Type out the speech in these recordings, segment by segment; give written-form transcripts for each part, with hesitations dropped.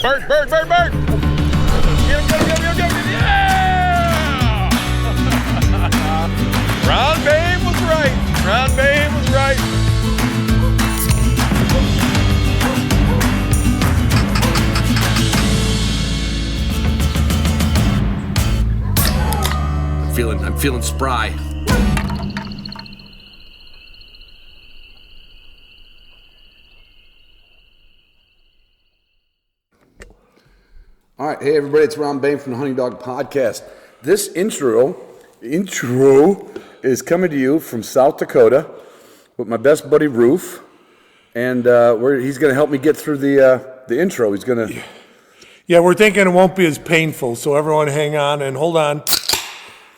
Bert! Get him! Yeah! Ron Babe was right. I'm feeling spry. All right, hey everybody, it's Ron Bain from the Hunting Dog Podcast. This intro is coming to you from South Dakota with my best buddy Ruf, and he's going to help me get through the intro. He's going to. Yeah, we're thinking it won't be as painful, so everyone hang on and hold on.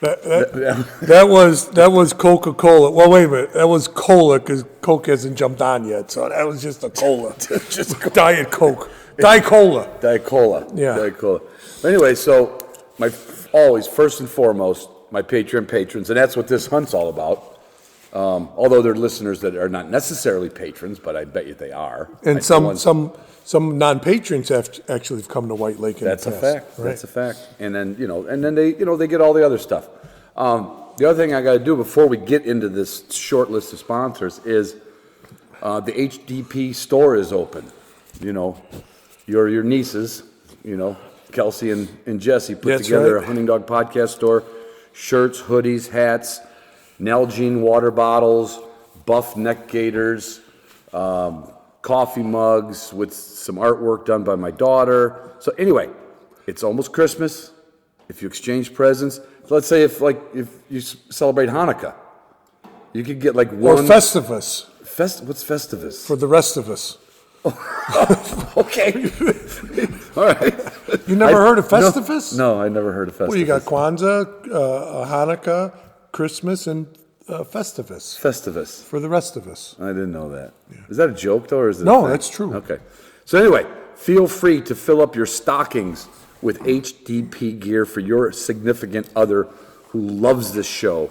That was Coca-Cola. Well, wait a minute. That was cola because Coke hasn't jumped on yet, so that was just a cola. Just Diet Coke. Diet Cola. Yeah. Diet Cola. Anyway, so always, first and foremost, my Patreon patrons, and that's what this hunt's all about. Although there are listeners that are not necessarily patrons, but I bet you they are. And some non-patrons actually have come to White Lake in That's the a past. fact. Right? That's a fact. And then they get all the other stuff. The other thing I got to do before we get into this short list of sponsors is the HDP store is open. Your nieces, Kelsey and Jesse put together a Hunting Dog Podcast store. Shirts, hoodies, hats, Nalgene water bottles, buff neck gaiters, coffee mugs with some artwork done by my daughter. So anyway, it's almost Christmas. If you exchange presents, so let's say if you celebrate Hanukkah, you could get one. Or Festivus. What's Festivus? For the rest of us. Okay. All right. You never heard of Festivus? No, I never heard of Festivus. Well, you got Kwanzaa, Hanukkah, Christmas, and Festivus. Festivus. For the rest of us. I didn't know that. Yeah. Is that a joke, though, or is it No, that's true. Okay. So anyway, feel free to fill up your stockings with HDP gear for your significant other who loves this show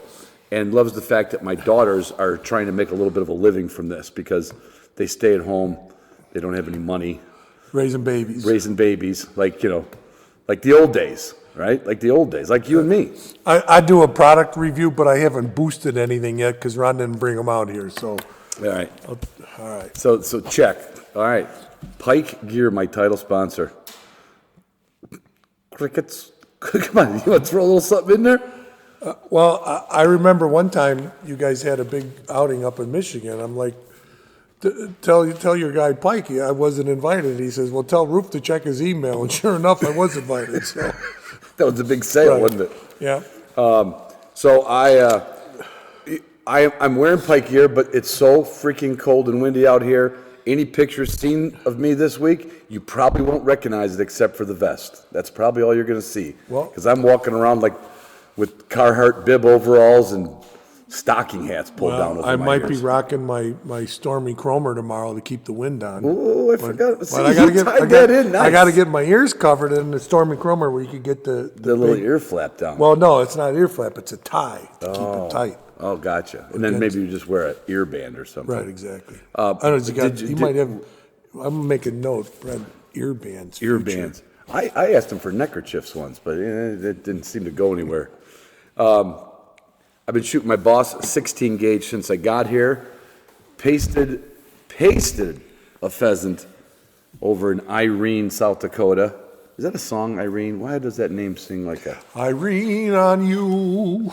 and loves the fact that my daughters are trying to make a little bit of a living from this because they stay at home. They don't have any money. Raising babies, like the old days, right? Like the old days, like you and me. I do a product review, but I haven't boosted anything yet because Ron didn't bring them out here. So, all right. So check. All right, Pike Gear, my title sponsor. Crickets. Come on, you want to throw a little something in there? Well, I remember one time you guys had a big outing up in Michigan. I'm like, tell your guy Pikey I wasn't invited. He says, well, tell Roof to check his email. And sure enough, I was invited. So that was a big sale, wasn't it? Yeah. So I'm wearing Pike gear, but it's so freaking cold and windy out here. Any pictures seen of me this week, you probably won't recognize it except for the vest. That's probably all you're going to see. Because I'm walking around with Carhartt bib overalls and stocking hats pulled down over my ears. I might be rocking my Stormy Cromer tomorrow to keep the wind on. Oh, I forgot. See, I got to get my ears covered in the Stormy Cromer where you could get the little ear flap down. Well, no, it's not an ear flap. It's a tie to keep it tight. Oh, gotcha. And then maybe you just wear an ear band or something. Right, exactly. I don't know. You might have. I'm gonna make a note. Brad, ear bands. Ear bands. I asked him for neckerchiefs once, but it didn't seem to go anywhere. I've been shooting my Boss 16 gauge since I got here. Pasted a pheasant over in Irene, South Dakota. Is that a song, Irene? Why does that name sing like a Irene on you?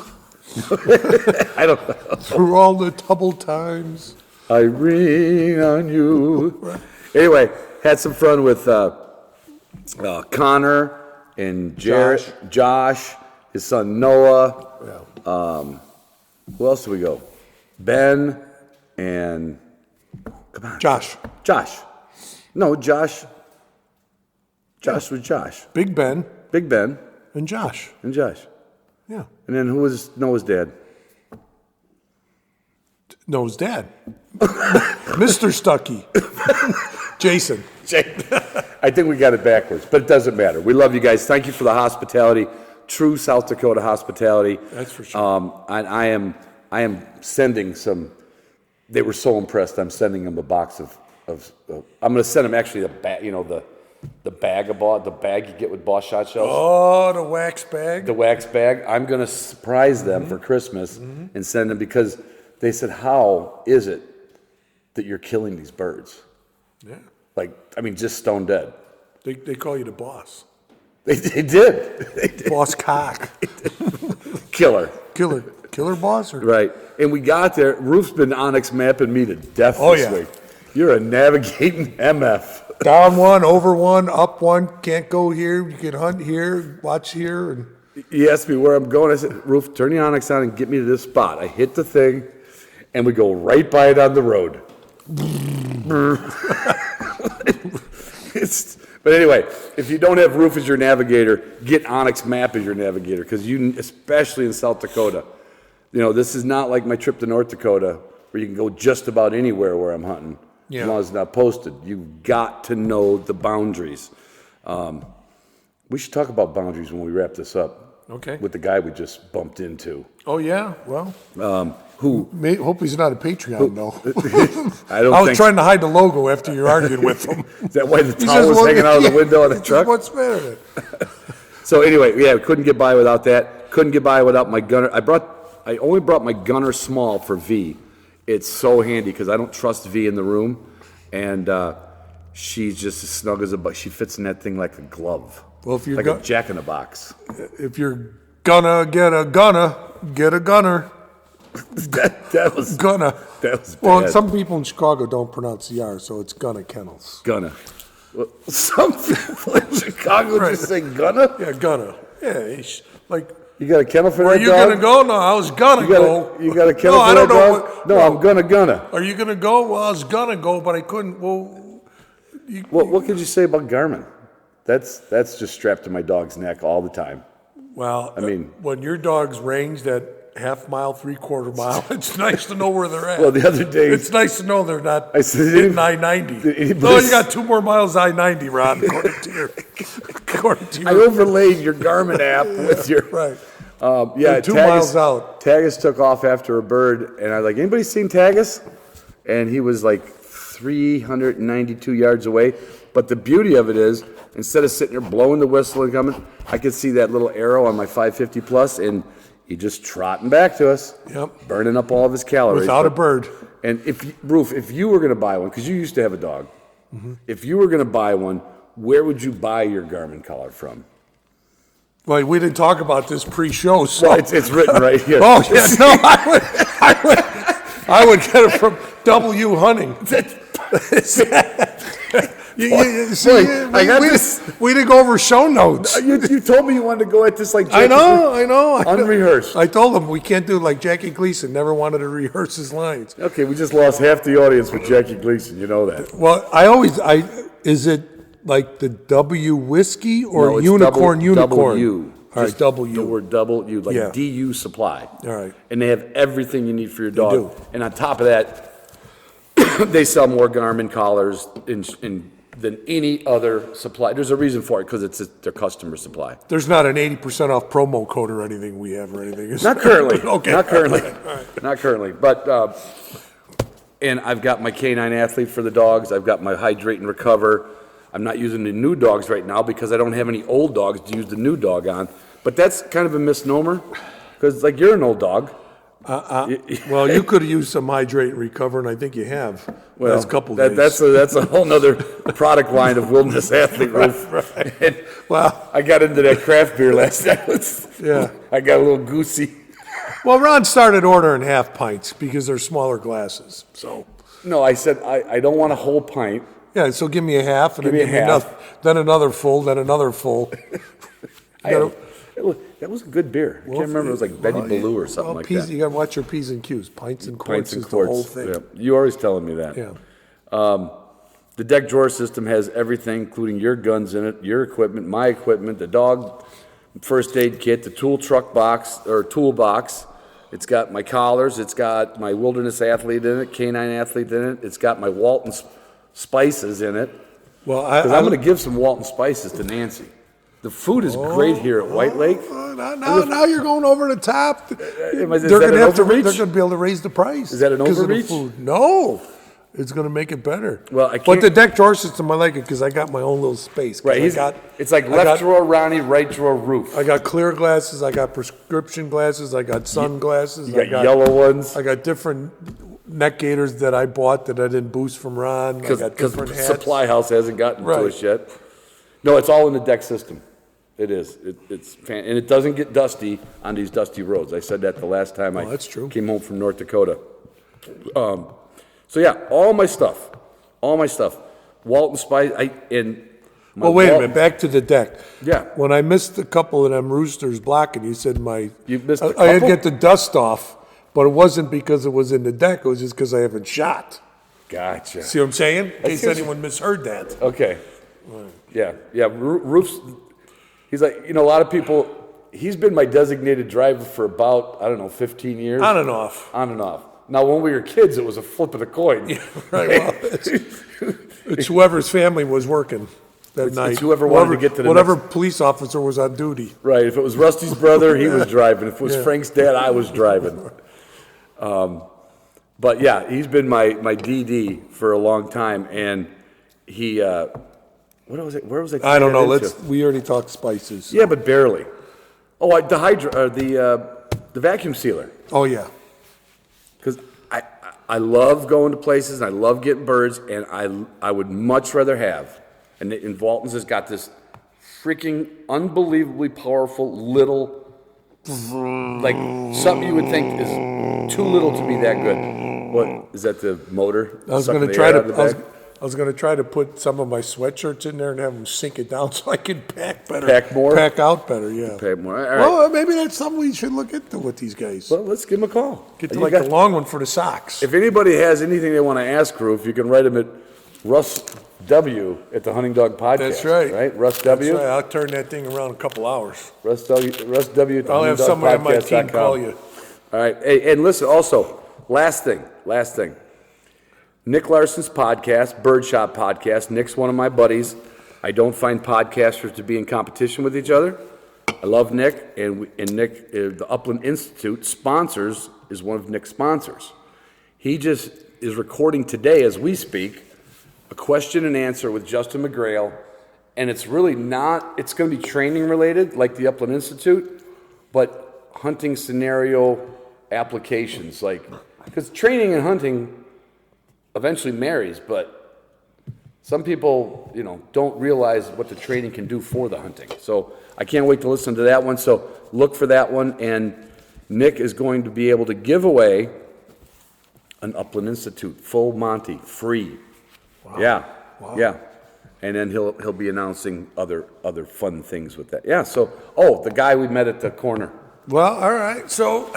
I don't know. Through all the trouble times. Irene on you. Anyway, had some fun with Connor and Jared, Josh, his son Noah. Yeah. Who else do we go? Ben and come on. Josh. No, Josh. Josh was Josh. Big Ben. And Josh. Yeah. And then who was Noah's dad? Noah's dad. Mr. Stuckey. Jason. I think we got it backwards, but it doesn't matter. We love you guys. Thank you for the hospitality. True South Dakota hospitality. That's for sure. And I am sending some. They were so impressed. I'm sending them a box of I'm going to send them actually the the bag you get with Boss Shot Shells. Oh, the wax bag. The wax bag. I'm going to surprise them for Christmas and send them because they said, how is it that you're killing these birds? Yeah. Like, I mean, just stone dead. They call you the boss. They did. They did. Boss cock. Killer. Killer boss? Or? Right. And we got there. Ruf's been Onyx mapping me to death Oh, this yeah. week. You're a navigating MF. Down one, over one, up one, can't go here, you can hunt here, watch here. And He asked me where I'm going. I said, Ruf, turn the Onyx on and get me to this spot. I hit the thing, and we go right by it on the road. But anyway, if you don't have Ruf as your navigator, get Onyx Map as your navigator, because you, especially in South Dakota, this is not like my trip to North Dakota where you can go just about anywhere where I'm hunting, Yeah. as long as it's not posted. You've got to know the boundaries. We should talk about boundaries when we wrap this up. Okay. With the guy we just bumped into. oh yeah, well, Who hope he's not a Patreon though. I don't I was think. trying to hide the logo after you argued with him. Is that why the He towel says, was "Well, hanging out of the yeah." window of the He says, truck? What's better? So anyway, yeah, we couldn't get by without that. Couldn't get by without my gunner. I only brought my gunner small for V. It's so handy because I don't trust V in the room, and she's just as snug as a bug. She fits in that thing like a glove. Well, if you're like a jack in a box. If you're gonna get a gunner, get a gunner. that was Gunner. That was Well, bad. some people in Chicago don't pronounce the R, so it's Gunner Kennels. Gunner. Well, some people in Chicago just say gunner. Yeah, Gunner. Yeah, like. You got a kennel for Were that you dog? gonna go? No, I was gonna go. You got a kennel No, for I that don't know dog? what- No, I'm gonna. Are you gonna go? Well, I was gonna go, but I couldn't. Well, What could you say about Garmin? That's just strapped to my dog's neck all the time. well, I mean- when your dog's ranged at half mile, 3/4 mile, it's nice to know where they're at. Well, the other day, It's nice to know they're not I said, hitting did I-90. anybody No, you got 2 more miles I-90, Ron, according to your. I overlaid your Garmin app with your. Right. Yeah, You're 2 Tagus- miles out. Tagus took off after a bird, and I was like, anybody seen Tagus? And he was like 392 yards away. But the beauty of it is, instead of sitting there blowing the whistle and coming, I could see that little arrow on my 550 plus, and he just trotting back to us. Yep. Burning up all of his calories. Without a But- bird. And Ruf, if you were going to buy one, because you used to have a dog, if you were going to buy one, where would you buy your Garmin collar from? Well, we didn't talk about this pre-show, so. Well, it's written right here. Oh, yeah, no, I would get it from W Hunting. See, Boy, I got we didn't go over show notes. You told me you wanted to go at this like I Jackie know. Unrehearsed. I told him we can't do like Jackie Gleason, never wanted to rehearse his lines. Okay, we just lost half the audience with Jackie Gleason. You know that. Well, is it like the W whiskey or No, it's unicorn? W. All right, Just W. The word W, like Yeah. DU Supply. All right. And they have everything you need for your dog. do. And on top of that, they sell more Garmin collars than any other supply. There's a reason for it, because it's their customer supply. There's not an 80% off promo code or anything we have or anything. is Not there? currently. Okay. Not currently. All right. Not currently. But, and I've got my Canine Athlete for the dogs. I've got my Hydrate and Recover. I'm not using the new dogs right now because I don't have any old dogs to use the new dog on. But that's kind of a misnomer, because, like, you're an old dog. Well, you could have used some Hydrate and Recover, and I think you have. Well, last couple days. that's a whole nother product line of Wilderness Athlete Roof. And Well- I got into that craft beer last night. Yeah. I got a little goosey. Well, Ron started ordering half pints because they're smaller glasses. So, No, I said I don't want a whole pint. yeah, so give me a half, and Give then me a half. then another full, then another full. That was a good beer. I can't remember. It was like Betty Blue or something like P's, that. You got to watch your P's and Q's. Pints and quarts Pints and is the whole quarts. thing. Yeah. You're always telling me that. Yeah. The deck drawer system has everything, including your guns in it, your equipment, my equipment, the dog first aid kit, the tool truck box or toolbox. It's got my collars. It's got my Wilderness Athlete in it, Canine Athlete in it. It's got my Walton spices in it. Well, Because I'm going to give some Walton spices to Nancy. The food is great here at White Lake. Now you're going over the top. Is They're that going an to have to. overreach? They're going to be able to raise the price. Is that an 'cause of the overreach? food. No, it's going to make it better. Well, I But can't- the deck drawer system, I like it because I got my own little space. 'Cause Right, it's like left drawer Ronnie, right drawer Roof. I got clear glasses, I got prescription glasses, I got sunglasses. You got yellow ones. I got different neck gaiters that I bought that I didn't boost from Ron. I got Because different hats. Supply House hasn't gotten to Right. us yet. No, it's all in the deck system. It is. And it doesn't get dusty on these dusty roads. I said that the last time I that's true. came home from North Dakota. So yeah, all my stuff. Walton Spice, Well, wait a minute, back to the deck. Yeah. When I missed a couple of them roosters blocking, you said You missed a I had to couple? get the dust off, but it wasn't because it was in the deck, it was just because I haven't shot. Gotcha. See what I'm saying? In case see what you- anyone misheard that. Okay. Yeah. Roof's, he's like, a lot of people, he's been my designated driver for about, 15 years. On and off. On and off. Now, when we were kids, it was a flip of the coin. Right, well, it's whoever's family was working that night. it's whoever wanted to get to the whatever police officer was on duty. Right. If it was Rusty's brother, he was driving. If it was Yeah. Frank's dad, I was driving. But yeah, he's been my DD for a long time, and he, what was it? Where was I? I don't know. taking it into? We already talked spices. Yeah, but barely. Oh, the vacuum sealer. Oh yeah. Because I love going to places, and I love getting birds, and I would much rather have, and Walton's has got this freaking unbelievably powerful little, like something you would think is too little to be that good. What, is that the motor? I was sucking going to the try air to. out of the back? I was going to try to put some of my sweatshirts in there and have them sink it down so I could pack better. Pack more? Pack out better. Yeah. Pay more. All right. Well, maybe that's something we should look into with these guys. Well, let's give him a call. Get to You like got- the long one for the socks. If anybody has anything they want to ask Roof, you can write him at Russ W at the Hunting Dog Podcast. That's right. Right? Russ That's W? right. I'll turn that thing around in a couple hours. Russ W at the I'll have somebody on my team call you. All right. Hey, and listen, also, last thing. Nick Larson's podcast, Birdshot Podcast. Nick's one of my buddies. I don't find podcasters to be in competition with each other. I love Nick, and Nick, the Upland Institute is one of Nick's sponsors. He just is recording today as we speak a question and answer with Justin McGrail, and it's really not, it's going to be training related like the Upland Institute, but hunting scenario applications, because training and hunting eventually marries, but some people, don't realize what the training can do for the hunting. So I can't wait to listen to that one. So look for that one. And Nick is going to be able to give away an Upland Institute full Monty, free. Wow. Yeah. Wow. Yeah. And then he'll be announcing other fun things with that. Yeah. So, the guy we met at the corner. Well, all right. So,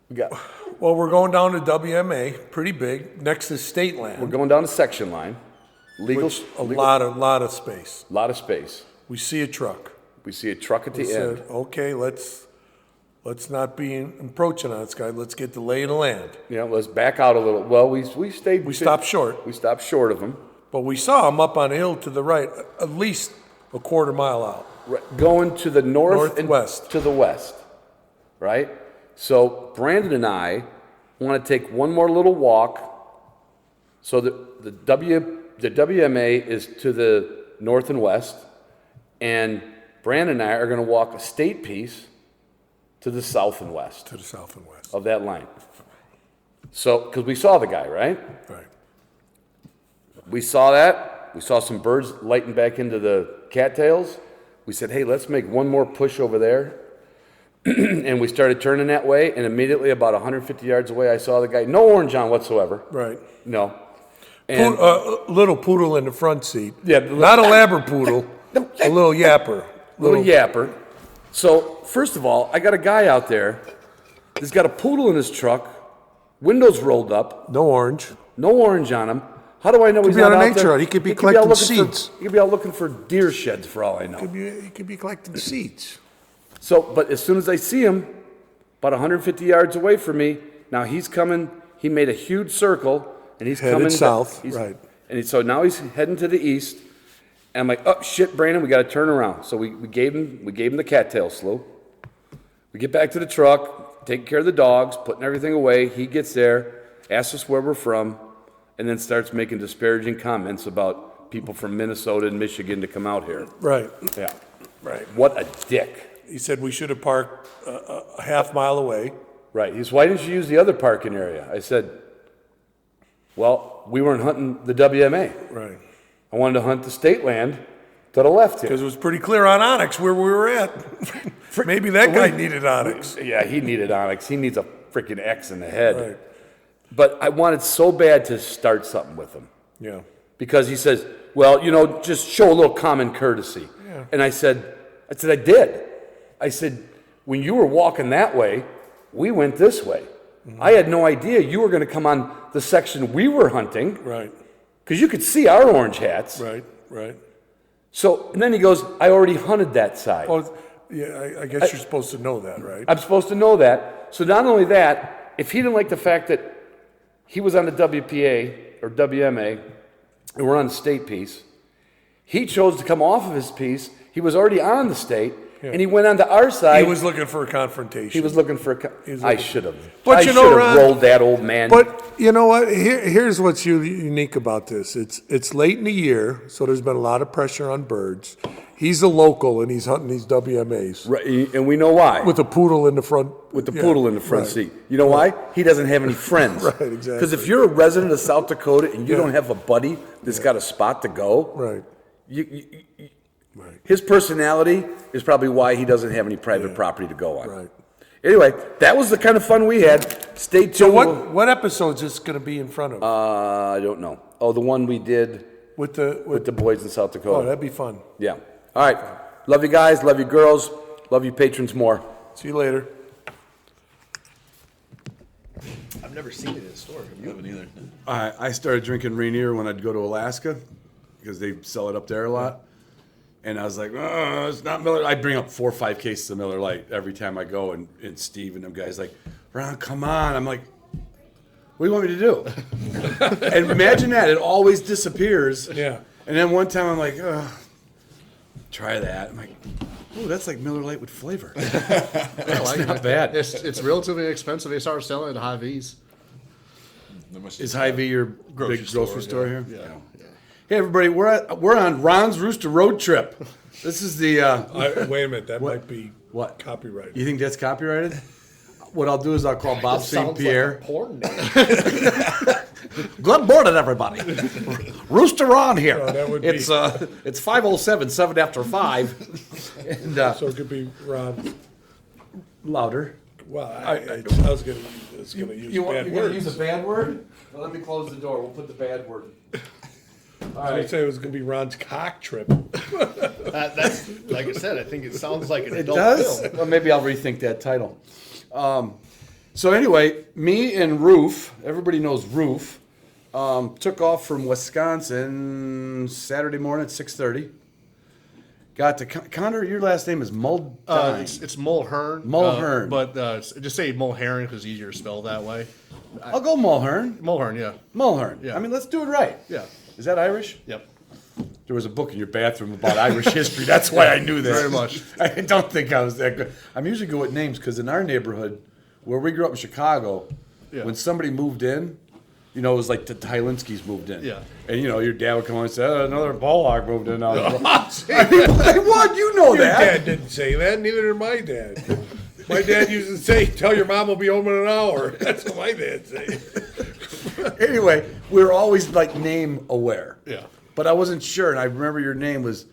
We got. well, we're going down to WMA, pretty big, next to state land. We're going down to section line. Legal. Lot of space. Lot of space. We see a truck. We see a truck at the We end. said, okay, let's not be encroaching on this guy. Let's get the lay of the land. Yeah, let's back out a little. Well, we stayed. We stopped short, We stopped short of him. but we saw him up on a hill to the right, at least a quarter mile out. Going to the Northwest. and to the west, right? So Brandon and I want to take one more little walk. So the WMA is to the north and west, and Brandon and I are going to walk a state piece to the south and west To the south and west. of that line. So, because we saw the guy, right? Right. We saw that. We saw some birds lighting back into the cattails. We said, hey, let's make one more push over there. And we started turning that way, and immediately about 150 yards away, I saw the guy. No orange on whatsoever. Right. No. And Little poodle in the front seat. Yeah, Not a Labrapoodle, a little yapper. little yapper. So, first of all, I got a guy out there that's got a poodle in his truck, windows rolled up, No orange. no orange on him. How do I know he's be not on a out nature there? hunt. He could be out collecting looking seeds. He could be out looking for deer sheds, for all I know. He could be collecting seeds. So, but as soon as I see him, about 150 yards away from me, now he's coming. He made a huge circle, and he's Headed coming south, right. So now he's heading to the east, and I'm like, oh shit, Brandon, we got to turn around. So we gave him the cattail slough. We get back to the truck, taking care of the dogs, putting everything away. He gets there, asks us where we're from, and then starts making disparaging comments about people from Minnesota and Michigan to come out here. Right, Yeah. right. What a dick. He said we should have parked a half mile away. Right. He said, why didn't you use the other parking area? I said, well, we weren't hunting the WMA. Right. I wanted to hunt the state land to the left here. Because it was pretty clear on Onyx where we were at. Maybe that guy needed Onyx. Yeah, he needed Onyx. He needs a freaking X in the head. Right. But I wanted so bad to start something with him. Yeah. Because he says, well, just show a little common courtesy. Yeah. And I said, I did. I said, when you were walking that way, we went this way. Mm-hmm. I had no idea you were going to come on the section we were hunting. Right. Because you could see our orange hats. Right, right. So, and then he goes, I already hunted that side. Well, yeah, I guess you're supposed to know that, right? I'm supposed to know that. So not only that, if he didn't like the fact that he was on the WPA or WMA, and we're on the state piece, he chose to come off of his piece. He was already on the state, and he went on to our side. He was looking for a confrontation. He was looking for I should have. But I you should know, have Ron, rolled that old man. But you know what? Here's what's unique about this. It's late in the year, so there's been a lot of pressure on birds. He's a local, and he's hunting these WMAs. Right, and we know why. With a poodle in the front. With the poodle in the front seat. You know why? He doesn't have any friends. Right, exactly. Because if you're a resident of South Dakota and you don't have a buddy that's got a spot to go, Right. His personality is probably why he doesn't have any private property to go on. Right. Anyway, that was the kind of fun we had. Stay tuned. So what episode is this going to be in front of? I don't know. Oh, the one we did with the boys in South Dakota. Oh, that'd be fun. Yeah. All right. Love you guys. Love you girls. Love you patrons more. See you later. I've never seen it in a store. You haven't either. I started drinking Rainier when I'd go to Alaska because they sell it up there a lot. And I was like, oh, it's not Miller. I bring up 4 or 5 cases of Miller Lite every time I go. And Steve and them guys like, Ron, come on. I'm like, what do you want me to do? And imagine that. It always disappears. Yeah. And then one time I'm like, try that. I'm like, oh, that's like Miller Lite with flavor. That's not bad. It's relatively expensive. They started selling it at Hy-Vees. Is Hy-Vee your big grocery store here? Yeah. Hey everybody, we're on Ron's Rooster road trip. This is the Wait a minute, that might be what copyrighted. You think that's copyrighted? What I'll do is I'll call Bob St. Pierre. Like a porn name. Good morning, everybody. Rooster Ron here. No, that would it's 5:07, 7 after 5, and So it could be Ron. louder. Well, I was going to use bad words. use a bad word? Well, let me close the door. We'll put the bad word. All I was going right. to say it was going to be Ron's cock trip. That's like I said. I think it sounds like an It adult does? film. Well, maybe I'll rethink that title. So anyway, me and Roof, everybody knows Roof, took off from Wisconsin Saturday morning at 6:30. Got to Connor. Your last name is Muldine. It's Mulhern. Mulhern. But just say Mulherrin because it's easier to spell that way. I'll go Mulhern. Mulhern, yeah. Mulhern. Yeah. I mean, let's do it right. Yeah. Is that Irish? Yep. There was a book in your bathroom about Irish history. That's why I knew that. Very much. I don't think I was that good. I'm usually good with names because in our neighborhood, where we grew up in Chicago, Yeah. when somebody moved in, it was like the Tylinskis moved in. Yeah. And, your dad would come on and say, another ball hog moved in. I was like, what? You know Your that. dad didn't say that. Neither did my dad. My dad used to say, tell your mom we'll be home in an hour. That's what my dad said. Anyway, we were always like name aware. Yeah. But I wasn't sure, and I remember your name was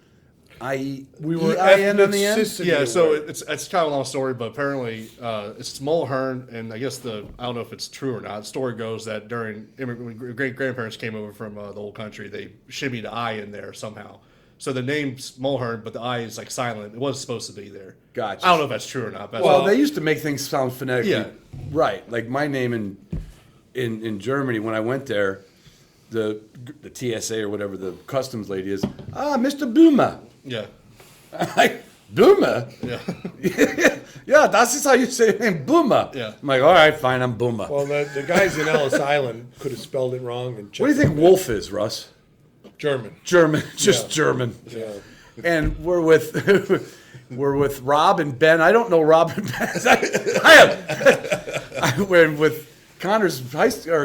I-E-I-N We were on the end? ethnicity Yeah, so aware. it's kind of a long story, but apparently it's Mulhern, and I guess I don't know if it's true or not. The story goes that during when great grandparents came over from the whole country, they shimmied the I in there somehow. So the name's Mulhern, but the I is like silent. It wasn't supposed to be there. Gotcha. I don't know if that's true or not. But Well, they used to make things sound phonetically Yeah. right. Like my name in Germany, when I went there, the TSA or whatever the customs lady is, Mr. Boomer. yeah, I'm like, Boomer? yeah. Yeah, that's how you say your name, Boomer. Yeah. I'm like, all right, fine, I'm Boomer. Well, the guys in Ellis Island could have spelled it wrong. And What do you think wolf is, Russ? German. German, just Yeah. German. Yeah. And we're with Rob and Ben. I don't know Rob and Ben. We're with Connor's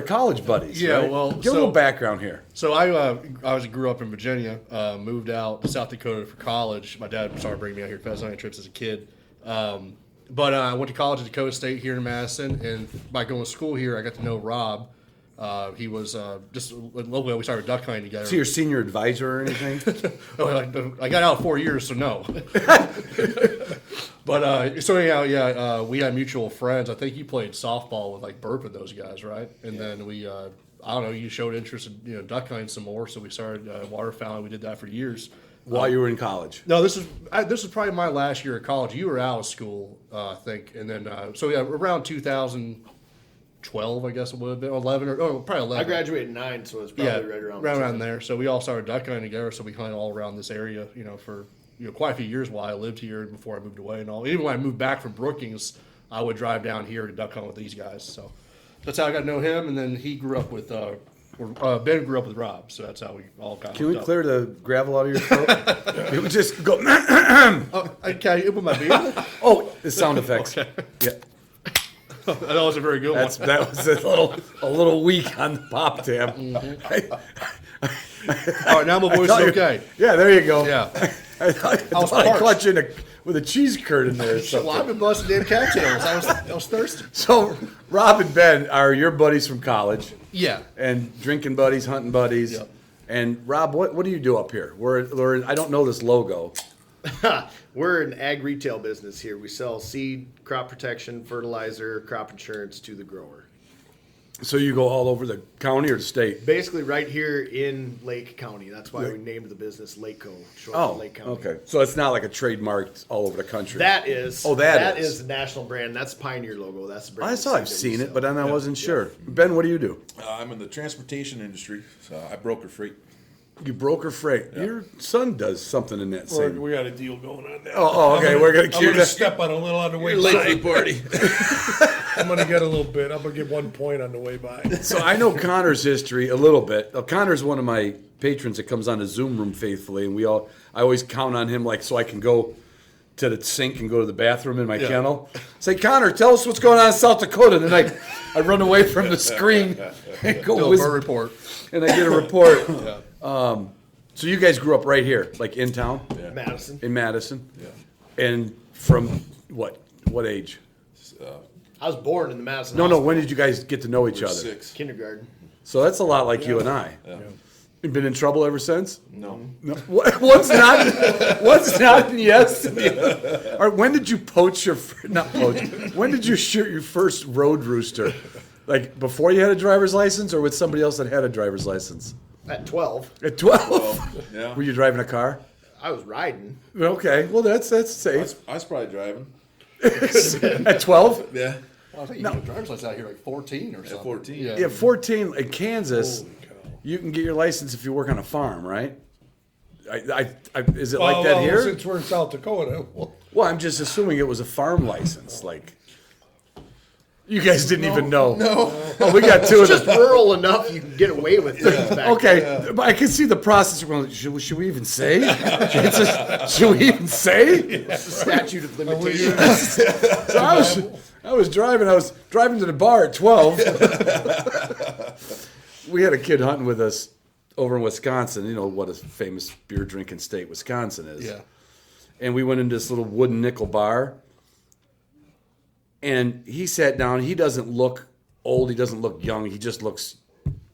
college buddies. Yeah, right? well, give a little background here. So I grew up in Virginia, moved out to South Dakota for college. My dad started bringing me out here for Pheasant trips as a kid. But I went to college at Dakota State here in Madison, and by going to school here, I got to know Rob. He was just locally. We started duck hunting together. Is he your senior advisor or anything? I got out 4 years, so no. But so anyhow, yeah, we had mutual friends. I think you played softball with like Burp and those guys, right? And then we, I don't know, you showed interest in duck hunting some more, so we started waterfowling. We did that for years. While you were in college? No, this is probably my last year of college. You were out of school, I think, and then so yeah, around 2012, I guess it would have been 11 or probably 11. I graduated in 9, so it's probably right around there. So we all started duck hunting together. So we hunted all around this area, for quite a few years while I lived here and before I moved away and all. Even when I moved back from Brookings, I would drive down here to duck hunt with these guys. So that's how I got to know him. And then he grew up with Ben grew up with Rob, so that's how we all got. Can we clear the gravel out of your throat? It would just go. Can I open my beer? Oh, the sound effects. Okay. Yeah, That wasn't a very good one. that was a little weak on the pop tab. All right, now my voice is okay. Yeah, there you go. Yeah. I thought I caught you with a cheese curd in there. Or something. Well, I've been busting damn cattails. I was thirsty. So, Rob and Ben are your buddies from college. Yeah. And drinking buddies, hunting buddies. Yep. And Rob, what do you do up here? We're I don't know this logo. We're an ag retail business here. We sell seed, crop protection, fertilizer, crop insurance to the grower. So you go all over the county or the state? Basically, right here in Lake County. That's why we named the business Lakeco, short for Lake County. Okay. So it's not like a trademark all over the country. That is. Oh, that is the national brand. That's the Pioneer logo. That's the brand. I saw I've seen it, but then I wasn't sure. Ben, what do you do? I'm in the transportation industry, so I broker freight. You broker freight. Yeah. Your son does something in that same. We got a deal going on now. Oh, okay. We're gonna I'm keep going to that. step on a little on the way Late for the by. party. I'm going to get a little bit. I'm going to get 1 point on the way by. So I know Connor's history a little bit. Connor's one of my patrons that comes on the Zoom room faithfully, and I always count on him so I can go to the sink and go to the bathroom in my kennel. Say, Connor, tell us what's going on in South Dakota. And then I run away from the screen and go Do a bird report. and I get a report. So you guys grew up right here, like in town? Madison. In Madison? Yeah. And from what age? I was born in the Madison. No, Hospital. when did you guys get to know each other? 6. Kindergarten. So that's a lot like you and I. Yeah. You been in trouble ever since? No. No. What's not? What's not? Yes. Or when did you poach your? Not poach. When did you shoot your first road rooster? Like before you had a driver's license, or with somebody else that had a driver's license? At 12. At 12. Yeah. Were you driving a car? I was riding. Okay. Well, that's safe. I was probably driving. At 12? Yeah. I think you got a driver's license out here like 14 or something. 14. Yeah, 14 in Kansas. You can get your license if you work on a farm, right? Is it like that here? Since we're in South Dakota. Well, I'm just assuming it was a farm license. Like, you guys didn't even know. No. Oh, we got two of Just them. rural enough you can get away with things back Okay, but I can see the process. Well, should we even say? Should we even say? then. Statute of limitations. So I was driving to the bar at 12. We had a kid hunting with us over in Wisconsin. You know what a famous beer drinking state Wisconsin is. Yeah. And we went into this little wooden nickel bar. And he sat down. He doesn't look old. He doesn't look young. He just looks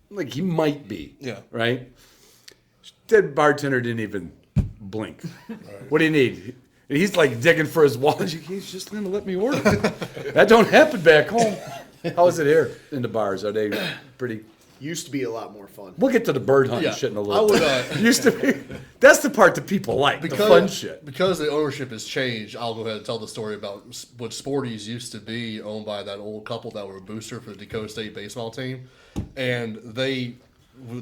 like he might be. Yeah. Right? That bartender didn't even blink. What do you need? And he's like digging for his wallet. He's just going to let me order. That don't happen back home. How is it here in the bars? Are they pretty... Used to be a lot more fun. We'll get to the bird hunting Yeah. shit in a I little would, bit. Used to be. That's the part that people like, the fun shit. Because the ownership has changed, I'll go ahead and tell the story about what Sporties used to be, owned by that old couple that were a booster for the Dakota State baseball team. And I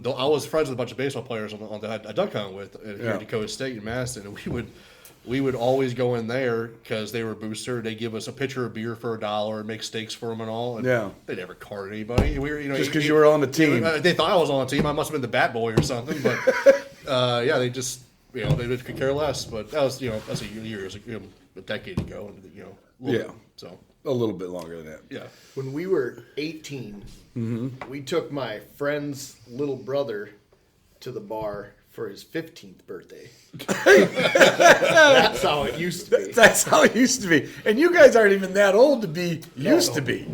was friends with a bunch of baseball players on the duck hunt with here at Dakota State in Madison, and we would always go in there because they were a booster. They give us a pitcher of beer for $1 and make steaks for them and all. And Yeah. they never carded anybody. We were, Just because you were on the team. They thought I was on the team. I must have been the bat boy or something. But yeah, they just they could care less. But that was that's a decade ago. Yeah. So a little bit longer than that. Yeah. When we were 18, we took my friend's little brother to the bar for his 15th birthday. That's how it used to be. That's how it used to be. And you guys aren't even that old to be used to be.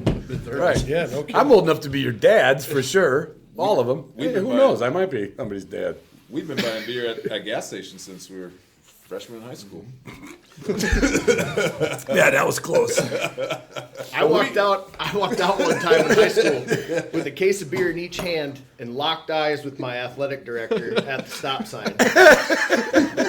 Right. Yeah, no kidding. I'm old enough to be your dads for sure. All of them. We've been Who buying- knows? I might be somebody's dad. We've been buying beer at gas stations since we were freshmen in high school. Yeah, that was close. I walked out one time in high school with a case of beer in each hand and locked eyes with my athletic director at the stop sign.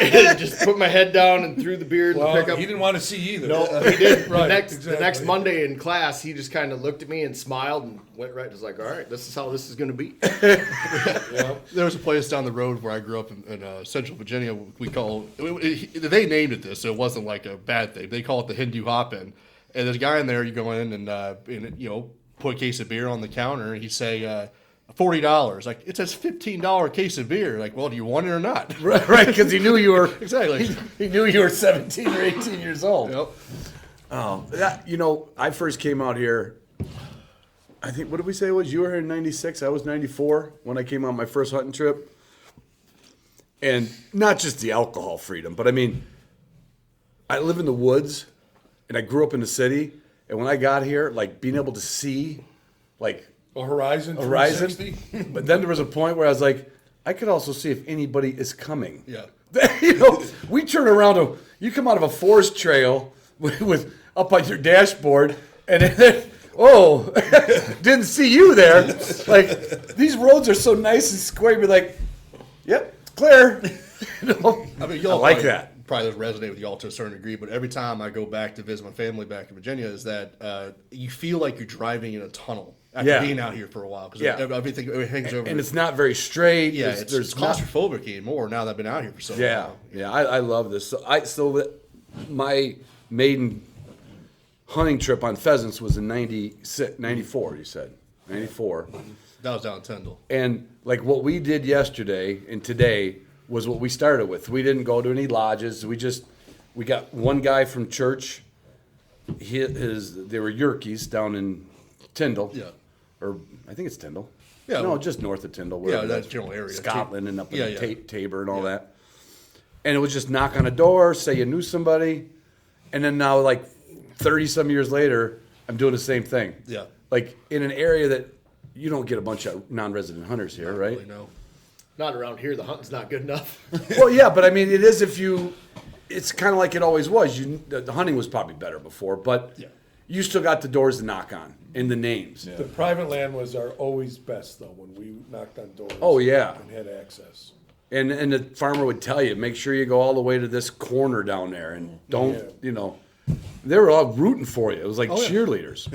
And just put my head down and threw the beer in the Well, pickup. he didn't want to see either. No, he did. Right, The next exactly. Monday in class, he just kind of looked at me and smiled and went right. Was like, all right, this is how this is going to be. There was a place down the road where I grew up in Central Virginia. We call they named it this, so it wasn't like a bad thing. They call it the Hindu Hop-In. And there's a guy in there. You go in and put a case of beer on the counter. And he'd say $40. Like it says $15 case of beer. Like, well, do you want it or not? Right, because he knew you were Exactly. He knew you were 17 or 18 years old. Yep. I first came out here. I think what did we say it was? You were here in '96. I was '94 when I came on my first hunting trip. And not just the alcohol freedom, but I mean, I live in the woods, and I grew up in the city. And when I got here, like being able to see, like A Horizon horizon. 360? But then there was a point where I was like, I could also see if anybody is coming. Yeah. We turn around, you come out of a forest trail with up on your dashboard, and then, didn't see you there. Like, these roads are so nice and square, you're like, yep, it's clear. I mean, y'all I like probably- that. Probably doesn't resonate with y'all to a certain degree, but every time I go back to visit my family back in Virginia, is that you feel like you're driving in a tunnel after Yeah. being out here for a while because Yeah. everything hangs over. And it's not very straight. yeah, There's it's not- claustrophobic anymore now that I've been out here for so Yeah, long. yeah, I love this. My maiden hunting trip on pheasants was in 94, you said. 94. That was down in Tyndall. And like what we did yesterday and today was what we started with. We didn't go to any lodges. We got one guy from church. They were Yerkes down in Tyndall. Yeah. Or I think it's Tyndall. Yeah. No, just north of Tyndall. Yeah, wherever that it is. general area. Scotland and up in Yeah, yeah. Tabor and all that. And it was just knock on a door, say you knew somebody. And then now, like 30 some years later, I'm doing the same thing. Yeah. Like in an area that you don't get a bunch of non-resident hunters here, right? Really, no. Not around here. The hunting's not good enough. Well, yeah, but I mean, it is it's kind of like it always was. The hunting was probably better before, but Yeah. you still got the doors to knock on and the names. The private land was our always best, though, when we knocked on doors. Oh, yeah. And had access. And the farmer would tell you, make sure you go all the way to this corner down there and don't, Yeah. they were all rooting for you. It was like Oh, yeah. cheerleaders.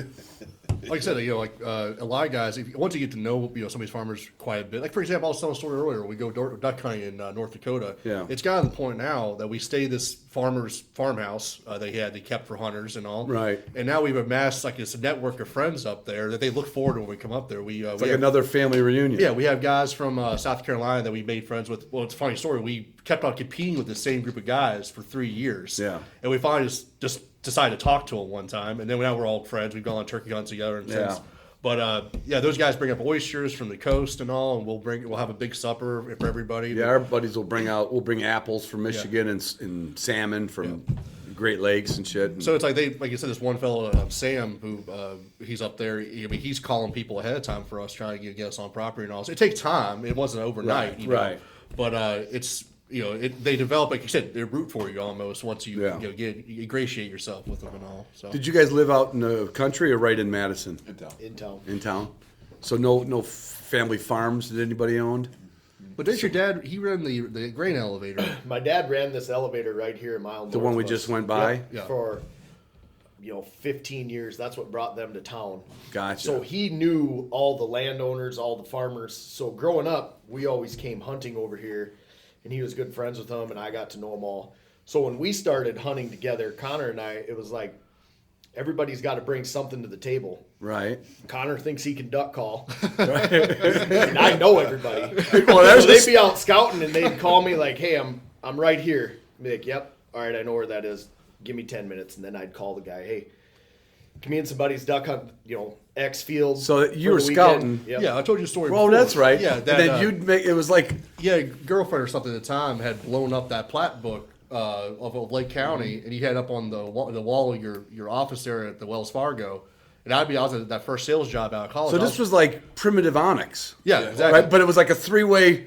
Like I said, a lot of guys, once you get to know, some of these farmers quite a bit. Like, for example, I was telling a story earlier, we go duck hunting in North Dakota. Yeah. It's gotten to the point now that we stay this farmer's farmhouse they kept for hunters and all. Right. And now we've amassed like this network of friends up there that they look forward to when we come up there. It's like another family reunion. Yeah, we have guys from South Carolina that we made friends with. Well, it's a funny story. We kept on competing with the same group of guys for 3 years. Yeah. And we finally just decided to talk to them one time. And then now we're all friends. We've gone on turkey hunts together and Yeah. since. But those guys bring up oysters from the coast and all, and we'll have a big supper for everybody. Yeah, our buddies will bring apples from Michigan and salmon from Great Lakes and shit. So it's like like you said, this one fellow, Sam, who he's up there. He's calling people ahead of time for us, trying to get us on property and all. So it takes time. It wasn't overnight, Right, you know? right. But it's they develop, like you said, they root for you almost once you Yeah. you ingratiate yourself with them and all. So Did you guys live out in the country or right in Madison? In town. In town. In town? So no family farms that anybody owned? But didn't your dad? He ran the grain elevator. My dad ran this elevator right here a mile north. The one we of just us. went by? Yeah. For 15 years. That's what brought them to town. Gotcha. So he knew all the landowners, all the farmers. So growing up, we always came hunting over here, and he was good friends with them, and I got to know them all. So when we started hunting together, Connor and I, it was like everybody's got to bring something to the table. Right. Connor thinks he can duck call. And I know everybody. Well, So they'd be out scouting and they'd call me like, hey, I'm right here. I'd be like, yep, all right, I know where that is. Give me 10 minutes. And then I'd call the guy, hey, me and some buddies duck hunt, X fields. So you for were the weekend. scouting. Yep. Yeah, I told you a story. Oh, before. that's right. Yeah, and that, then you'd make it was like yeah, a girlfriend or something at the time had blown up that plat book of Lake County, and he had up on the wall of your office there at the Wells Fargo. And I was at that first sales job out of college. so. This was like primitive Onyx. yeah, exactly. Right, but it was like a three-way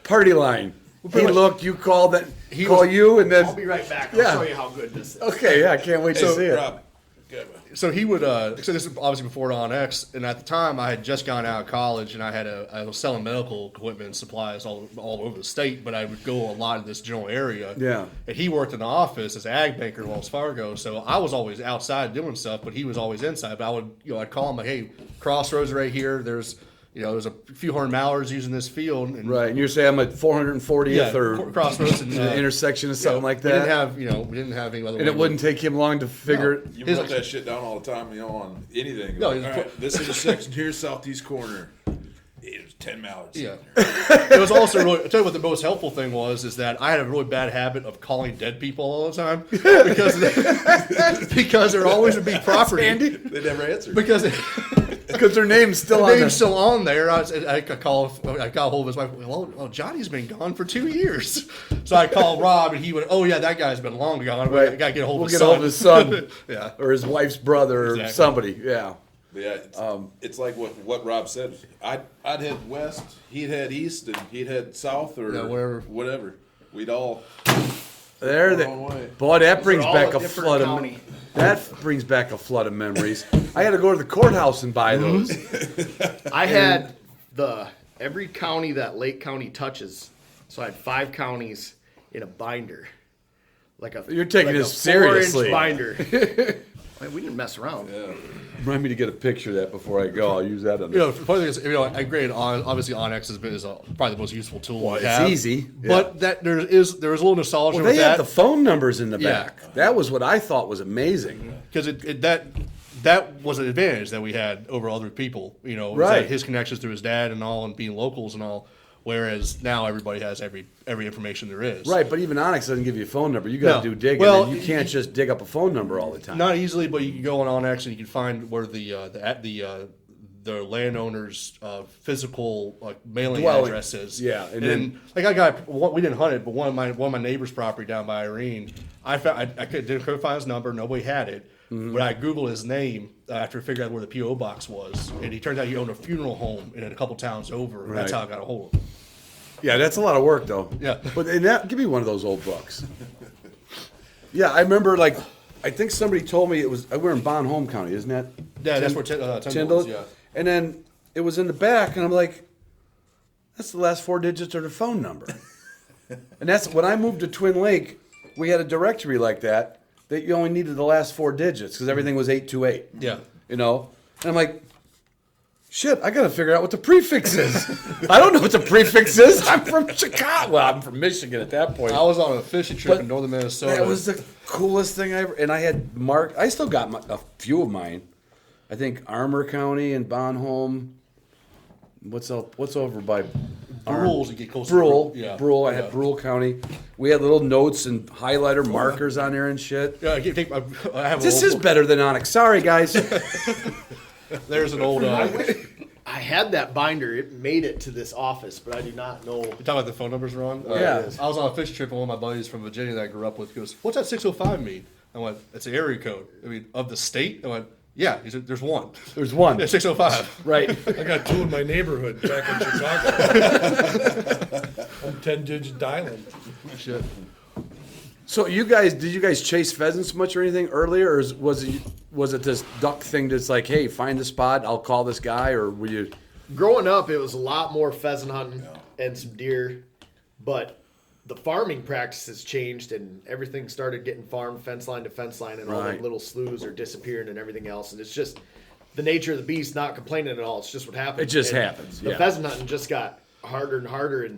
party line. He much- looked, you called, then He call was- you, and then I'll be right back. I'll Yeah. show you how good this is. okay, yeah, I can't wait to see it. Rob, go ahead. So he would. So this is obviously before Onyx, and at the time I had just gone out of college, and I was selling medical equipment and supplies all over the state, but I would go a lot in this general area. Yeah. And he worked in the office as an ag banker at Wells Fargo, so I was always outside doing stuff, but he was always inside. But I would, I'd call him like, "Hey, crossroads right here. There's a few hundred mallards using this field." And Right, and you're saying I'm at 440th or crossroads and the intersection or something like We that, we didn't have any other. and it wouldn't take him long to figure. You His- wrote that shit down all the time, on anything. No, Like, it's- all right, this intersection here, southeast corner. There's 10 mallards. Yeah. It was also really, I'll tell you what the most helpful thing was, is that I had a really bad habit of calling dead people all the time because there always would be property. They never answered. Because Because their name's still the on name's there. still on there. I got a hold of his wife. Well, Johnny's been gone for 2 years. So I called Rob, and he went, "Oh yeah, that guy's been long gone. Right. I got to get a hold We'll of get his hold son." of his son, Yeah. or his wife's brother, or Exactly. somebody. Yeah. But yeah, it's like what Rob said. I'd head west, he'd head east, and he'd head south, or Yeah, whatever. We'd all There, Go a long way. boy, that brings all back a a different flood county. of that brings back a flood of memories. I had to go to the courthouse and buy those. I had every county that Lake County touches. So I had 5 counties in a binder. You're taking like this a 4-inch seriously. binder. Man, we didn't mess around. Remind me to get a picture of that before I go. I'll use that on. The funny thing is, I agree. Obviously, Onyx is probably the most useful tool. Well, we it's have. easy. But that there is a little nostalgia Well, with they that. had the phone numbers in the Yeah. back. That was what I thought was amazing. Because that was an advantage that we had over other people. Was Right. that his connections through his dad and all, and being locals and all. Whereas now everybody has every information there is. Right, but even Onyx doesn't give you a phone number. You got to No. do digging. Well, and you can't just dig up a phone number all the time. Not easily, but you can go on Onyx and you can find where the landowner's physical mailing Dwelling. address is. Yeah, and and then- then we didn't hunt it, but one of my neighbor's property down by Irene, I couldn't find his number. Nobody had it. Mm-hmm. But I Googled his name after figuring out where the PO box was, and he turns out he owned a funeral home in a couple towns over. And that's Right. how I got a hold of him. Yeah, that's a lot of work, though. Yeah. But give me one of those old books. Yeah, I remember, I think somebody told me we're in Bon Home County, isn't that? Yeah, that's where Tyndall Tyndall? is, yeah. And then it was in the back, and I'm like, that's the last 4 digits of their phone number. And that's when I moved to Twin Lake, we had a directory like that you only needed the last 4 digits because everything was 828. Yeah. And I'm like, shit, I got to figure out what the prefix is. I don't know what the prefix is. I'm from Chicago. Well, I'm from Michigan at that point. I was on a fishing trip But in northern Minnesota. That was the coolest thing I ever. And I had I still got a few of mine. I think Armour County and Bon Home. What's over by Rules, you get close Brule? to Brule. I had Brule County. We had little notes and highlighter markers on there and shit. Yeah, I have This is better than Onyx. Sorry, guys. There's an old. I had that binder. It made it to this office, but I do not know. You talking about the phone numbers wrong? Yeah. I was on a fishing trip, and one of my buddies from Virginia that I grew up with goes, "What's that 605 mean?" I went, "It's an area code." I mean, of the state. I went, "Yeah." He said, "There's one." There's one. Yeah, 605. Right. I got 2 in my neighborhood back in Chicago. I'm 10-digit dialing. Shit. So did you guys chase pheasants much or anything earlier, or was it this duck thing that's like, hey, find the spot, I'll call this guy, or were you? Growing up, it was a lot more pheasant hunting and some deer, but the farming practices changed and everything started getting farmed fence line to fence line, and all the Right. little sloughs are disappearing and everything else. And it's just the nature of the beast, not complaining at all. It's just what happens. It just And happens, The yeah. pheasant hunting just got harder and harder, and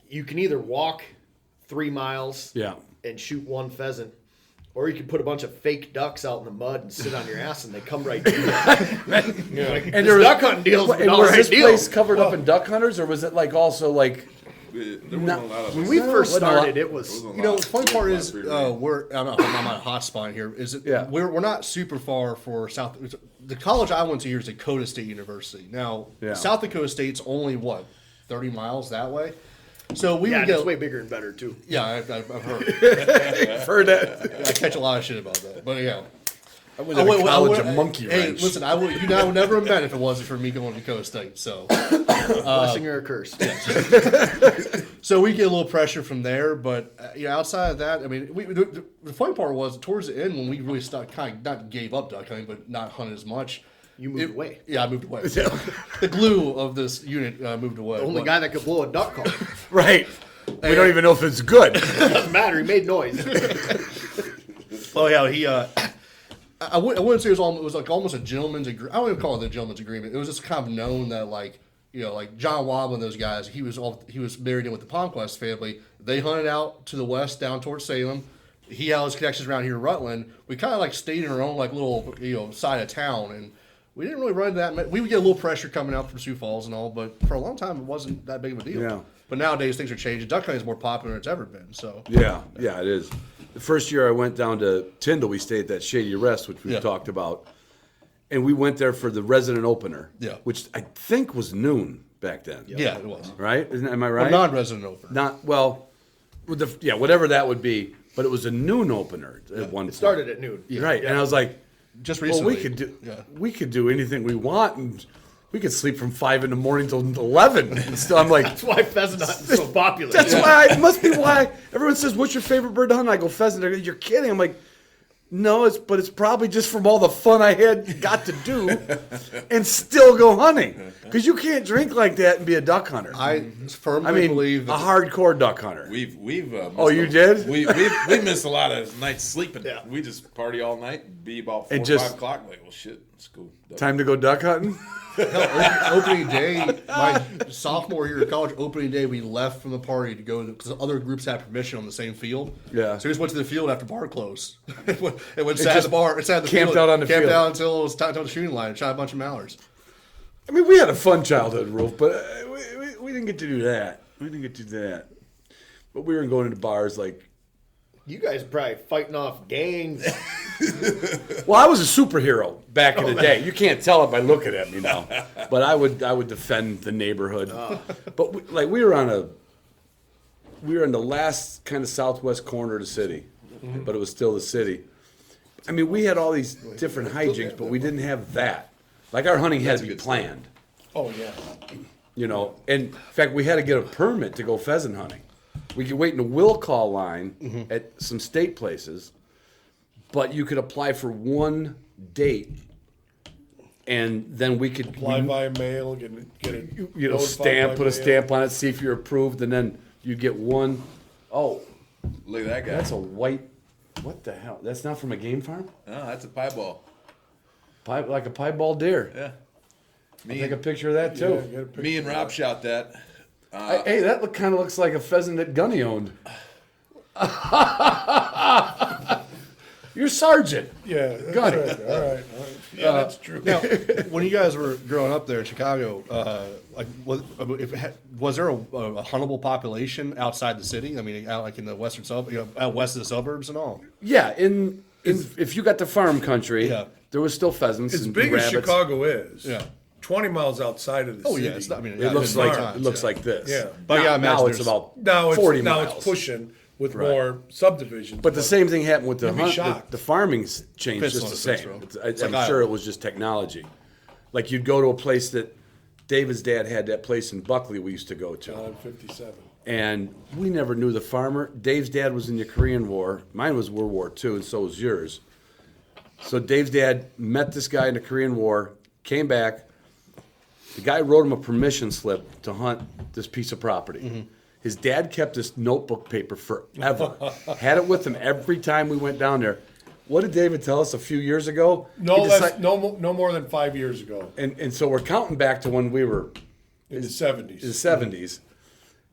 you can either walk 3 miles Yeah. and shoot one pheasant, or you can put a bunch of fake ducks out in the mud and sit on your ass, and they come right to you. And This duck hunting deal's an and all was right this deal. place covered up in duck hunters, or was it also There wasn't a lot of When we first started, it There was. wasn't a You know, lot. the funny There part wasn't is a lot of free reign. I'm on a hot spot here. Is it? Yeah. We're not super far for South. The college I went to here is Dakota State University. Now, Yeah. South Dakota State's only what 30 miles that way. So we Yeah, would and it's get. way bigger and better too. Yeah, I've heard. Heard that. I catch a lot of shit about that, but yeah. I was at a college of monkey Hey, wrench. listen, I would never have met if it wasn't for me going to Dakota State. So. Blessing or a curse. So we get a little pressure from there, but outside of that, I mean, the funny part was towards the end when we really started kind of not gave up duck hunting, but not hunt as much. You moved away. Yeah, I moved away. The glue of this unit moved away. The only But- guy that could blow a duck call. Right. We don't even know if it's good. Doesn't matter. He made noise. Oh yeah, he. I wouldn't say it was like almost a gentleman's agreement. I wouldn't even call it a gentleman's agreement. It was just kind of known that like like John Wobb and those guys. He was married in with the Palmquist family. They hunted out to the west down towards Salem. He had his connections around here in Rutland. We kind of like stayed in our own like little side of town, and we didn't really run into that. We would get a little pressure coming out from Sioux Falls and all, but for a long time it wasn't that big of a deal. Yeah. But nowadays things are changing. Duck hunting is more popular than it's ever been. So Yeah, it is. The first year I went down to Tyndall, we stayed at that Shady Rest, which we've Yeah. talked about. And we went there for the resident opener, Yeah. which I think was noon back then. yeah, it was. Right? Am I A right? non-resident opener. Not, well, whatever that would be. But it was a noon opener at one point. It started at noon. Right. And I was like, Just well, recently. we could do anything we want, and we could sleep from 5 in the morning till 11. And still, I'm like, That's why pheasant hunting is so popular. that's why. It must be why everyone says, "What's your favorite bird to hunt?" I go, "Pheasant." They're, you're kidding. I'm like, no, it's probably just from all the fun I got to do, and still go hunting. Because you can't drink like that and be a duck hunter. I firmly believe a that hardcore duck hunter. We've Oh, you did? We missed a lot of nights sleeping. Yeah. We just party all night, be about 4 And or just- 5 o'clock. Like, well, shit, let's go. Time to go duck hunting. opening day, my sophomore year of college, opening day, we left from the party to go because other groups had permission on the same field. Yeah. So we just went to the field after bar closed. and went sat at the bar, sat at the camped field, out on the camped field. out until it was time to the shooting line and shot a bunch of mallards. I mean, we had a fun childhood, Roof, but we didn't get to do that. We didn't get to do that. But we were going into bars like. You guys are probably fighting off gangs. Well, I was a superhero back in the day. You can't tell it by looking at me now. But I would defend the neighborhood. But we were on the last kind of southwest corner of the city, but it was still the city. I mean, we had all these different hijinks, but we didn't have that. Like our hunting had to be planned. Oh, yeah. And in fact, we had to get a permit to go pheasant hunting. We could wait in a will call line at some state places, but you could apply for one date, and then we could Apply by mail, get it. notified stamp, by put a mail. stamp on it, see if you're approved, and then you get one. Oh, Look at that guy. that's a white. What the hell? That's not from a game farm. Oh, that's a pieball. Like a piebald deer. Yeah. Take a picture of that too. Yeah, get a picture Me and of Rob that. shot that. Hey, that kind of looks like a pheasant that Gunny owned. You're sergeant. Yeah, that's Got right. it. All right. Yeah, that's true. Now, when you guys were growing up there in Chicago, was there a huntable population outside the city? I mean, out like in the western out west of the suburbs and all. Yeah, if you got the farm country, Yeah. there was still pheasants As and big rabbits. as Chicago is, Yeah. 20 miles outside of the Oh city. yeah, it's not, I mean, It looks yeah, like times, it looks yeah. like this. Yeah. But now, yeah, I imagine now it's there's- about Now 40 it's miles. pushing with Right. more subdivisions. But the same thing happened with the You'd be hunt. shocked. The farming changed Fits just on the a same. fence row. It's- It's I'm like sure Iowa. it was just technology. Like you'd go to a place that David's dad had that place in Buckley we used to go to. on 57. And we never knew the farmer. Dave's dad was in the Korean War. Mine was World War II, and so was yours. So Dave's dad met this guy in the Korean War, came back. The guy wrote him a permission slip to hunt this piece of property. His dad kept this notebook paper forever. Had it with him every time we went down there. What did David tell us a few years ago? No He less, decide- no more than 5 years ago, and so we're counting back to when we were in the in 70s. the 70s.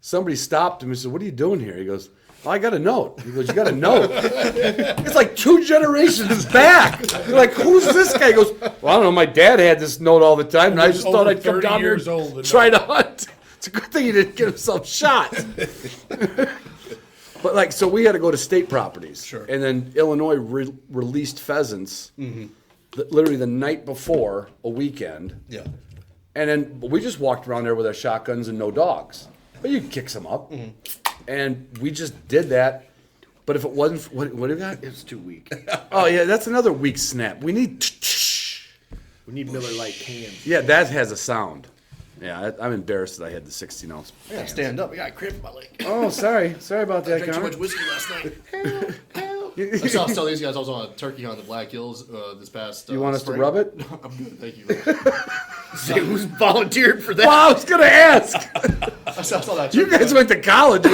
Somebody stopped him and said, "What are you doing here?" He goes, "Oh, I got a note." He goes, "You got a note?" It's like 2 generations back. You're like, "Who's this guy?" He goes, "Well, I don't know. My dad had this note all the time, and I He was just thought over I'd come 30 down here years old and and try know. to hunt." It's a good thing he didn't get himself shot. But like, so we had to go to state properties. Sure. And then Illinois released pheasants literally the night before a weekend. Yeah. And then we just walked around there with our shotguns and no dogs. But you can kick some up. And we just did that. But if it wasn't, what do you got? It's too weak. Oh, yeah, that's another weak snap. We need, We need Miller Lite cans. yeah, that has a sound. Yeah, I'm embarrassed that I had the 16-ounce. I gotta stand up. I got a cramp in my leg. Oh, sorry about I that, drank too Connor. much whiskey last night. I was telling these guys I was on a turkey hunt in the Black Hills this past. You want us to spring. rub it? I'm good, thank you. Say, who's volunteered for that? Well, I was going to ask. I saw that. You turkey guys hunt. went to college.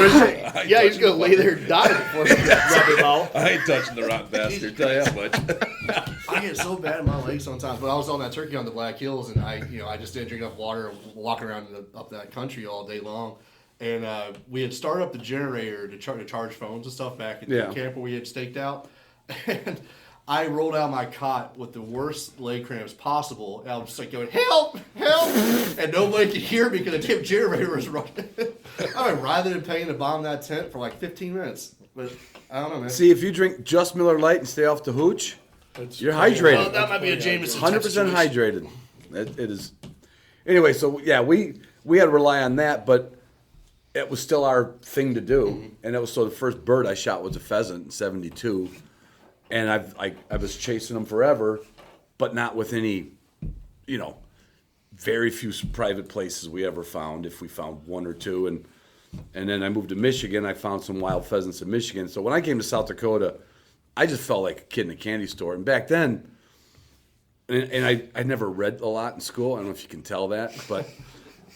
Yeah, he's gonna lay there and die before you rub him out. I ain't touching the rotten bastard. Tell you how much. I get so bad in my legs sometimes. But I was on that turkey on the Black Hills, and I just didn't drink enough water, walking around up that country all day long. And we had started up the generator to charge phones and stuff back at Yeah. the camp where we had staked out. And I rolled out of my cot with the worst leg cramps possible. And I was just like going, help, help. And nobody could hear me because the damn generator was running. I mean, rather than paying to bomb that tent for like 15 minutes. But I don't know, man. See, if you drink just Miller Lite and stay off the hooch, you're hydrated. Well, that might be a Jameson. 100% hydrated. It is. Anyway, so yeah, we had to rely on that, but it was still our thing to do. And it was so the first bird I shot was a pheasant in '72, and I was chasing them forever, but not with any, very few private places we ever found. If we found one or two, and then I moved to Michigan, I found some wild pheasants in Michigan. So when I came to South Dakota, I just felt like a kid in a candy store. And back then, and I never read a lot in school. I don't know if you can tell that, but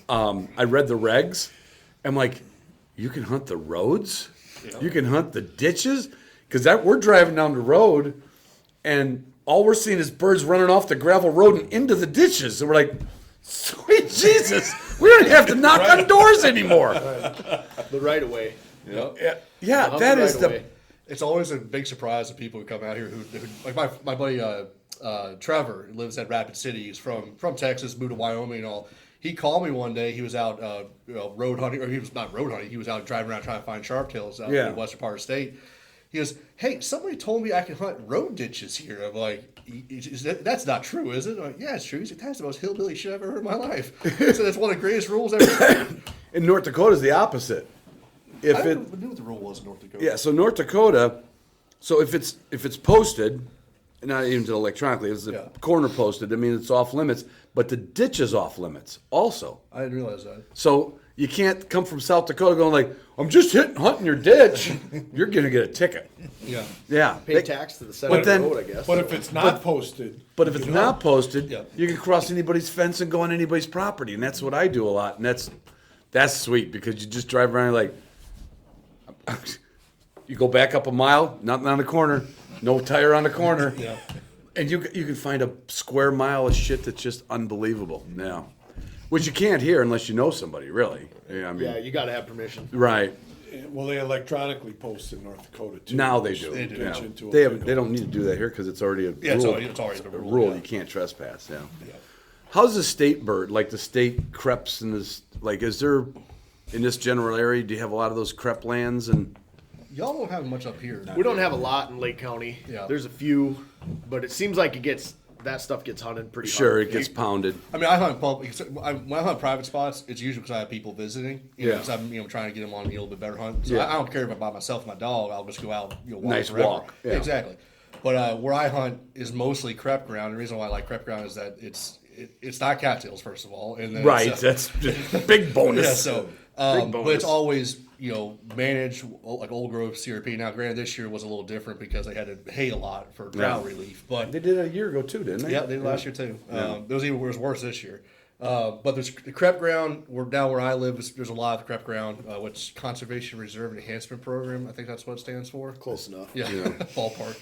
I read the regs. I'm like, you can hunt the roads? You can hunt the ditches? Because we're driving down the road, and all we're seeing is birds running off the gravel road and into the ditches. And we're like, sweet Jesus, we don't have to knock on doors anymore. The right of way. Yeah, that is the... It's always a big surprise to people who come out here who like my buddy Trevor lives at Rapid City. He's from Texas, moved to Wyoming and all. He called me one day. He was out road hunting, or he was not road hunting. He was out driving around trying to find sharptails out in the western part of the state. He goes, "Hey, somebody told me I can hunt road ditches here." I'm like, "That's not true, is it?" I'm like, "Yeah, it's true." He's like, "That's the most hillbilly shit I've ever heard in my life." So that's one of the greatest rules ever. In North Dakota is the opposite. I didn't know what the rule was in North Dakota. Yeah, so North Dakota, so if it's posted, not even electronically, it's a corner posted, I mean it's off limits, but the ditch is off limits also. I didn't realize that. So you can't come from South Dakota going like, I'm just hunting your ditch. You're gonna get a ticket. Yeah. Yeah. Pay tax to the center of the road, I guess. But if it's not posted, But if it's not posted, Yeah. you can cross anybody's fence and go on anybody's property, and that's what I do a lot, and that's sweet because you just drive around like, you go back up a mile, nothing on the corner, no tire on the corner, and you can find a square mile of shit that's just unbelievable now, which you can't hear unless you know somebody, really. Yeah, I mean, Yeah, you got to have permission. right well, they electronically post in North Dakota too. now they do. They do. Yeah. Into a They pickle. They don't need to do that here because it's already a Yeah, rule. it's already a rule, rule. yeah. You can't trespass. Yeah. How's the state bird, like the state creps and this? Like, is there in this general area? Do you have a lot of those crep lands and? Y'all don't have much up here. We don't have a lot in Lake County. Yeah. There's a few, but it seems like that stuff gets hunted pretty Sure, hard. it gets pounded. I mean, I hunt public. When I hunt private spots, it's usually because I have people visiting. Yeah. Because I'm trying to get them on a little bit better hunt. So Yeah. I don't care if I'm by myself and my dog. I'll just go out. Walk Nice forever. walk, yeah. Exactly. But where I hunt is mostly crepe ground. The reason why I like crepe ground is that it's not cattails, first of all, and then Right, it's, that's just big bonus. yeah. So, Big but bonus. it's always managed like old growth CRP. Now, granted, this year was a little different because they had to hay a lot for drought relief, but They did it a year ago too, didn't they? yeah, they did last year too. It was worse this year. But there's the crepe ground. Where I live, there's a lot of crepe ground, which Conservation Reserve Enhancement Program. I think that's what it stands for. Close enough. Yeah, ballpark.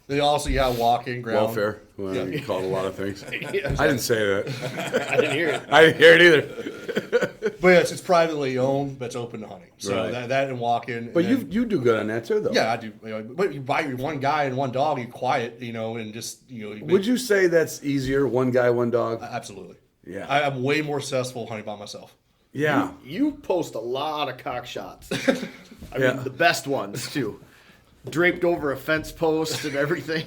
They also walking ground. Welfare. Well, you call it a lot of things. Yeah. I didn't say that. I didn't hear it. I didn't hear it either. But yeah, it's privately owned, but it's open to hunting. So Right. that and walking. But you do good on that too, though. Yeah, I do. But you buy your one guy and one dog, you quiet, and just Would you say that's easier? One guy, one dog. Absolutely. Yeah. I'm way more successful hunting by myself. Yeah. You post a lot of cock shots. I Yeah. mean, the best ones, too. Draped over a fence post and everything.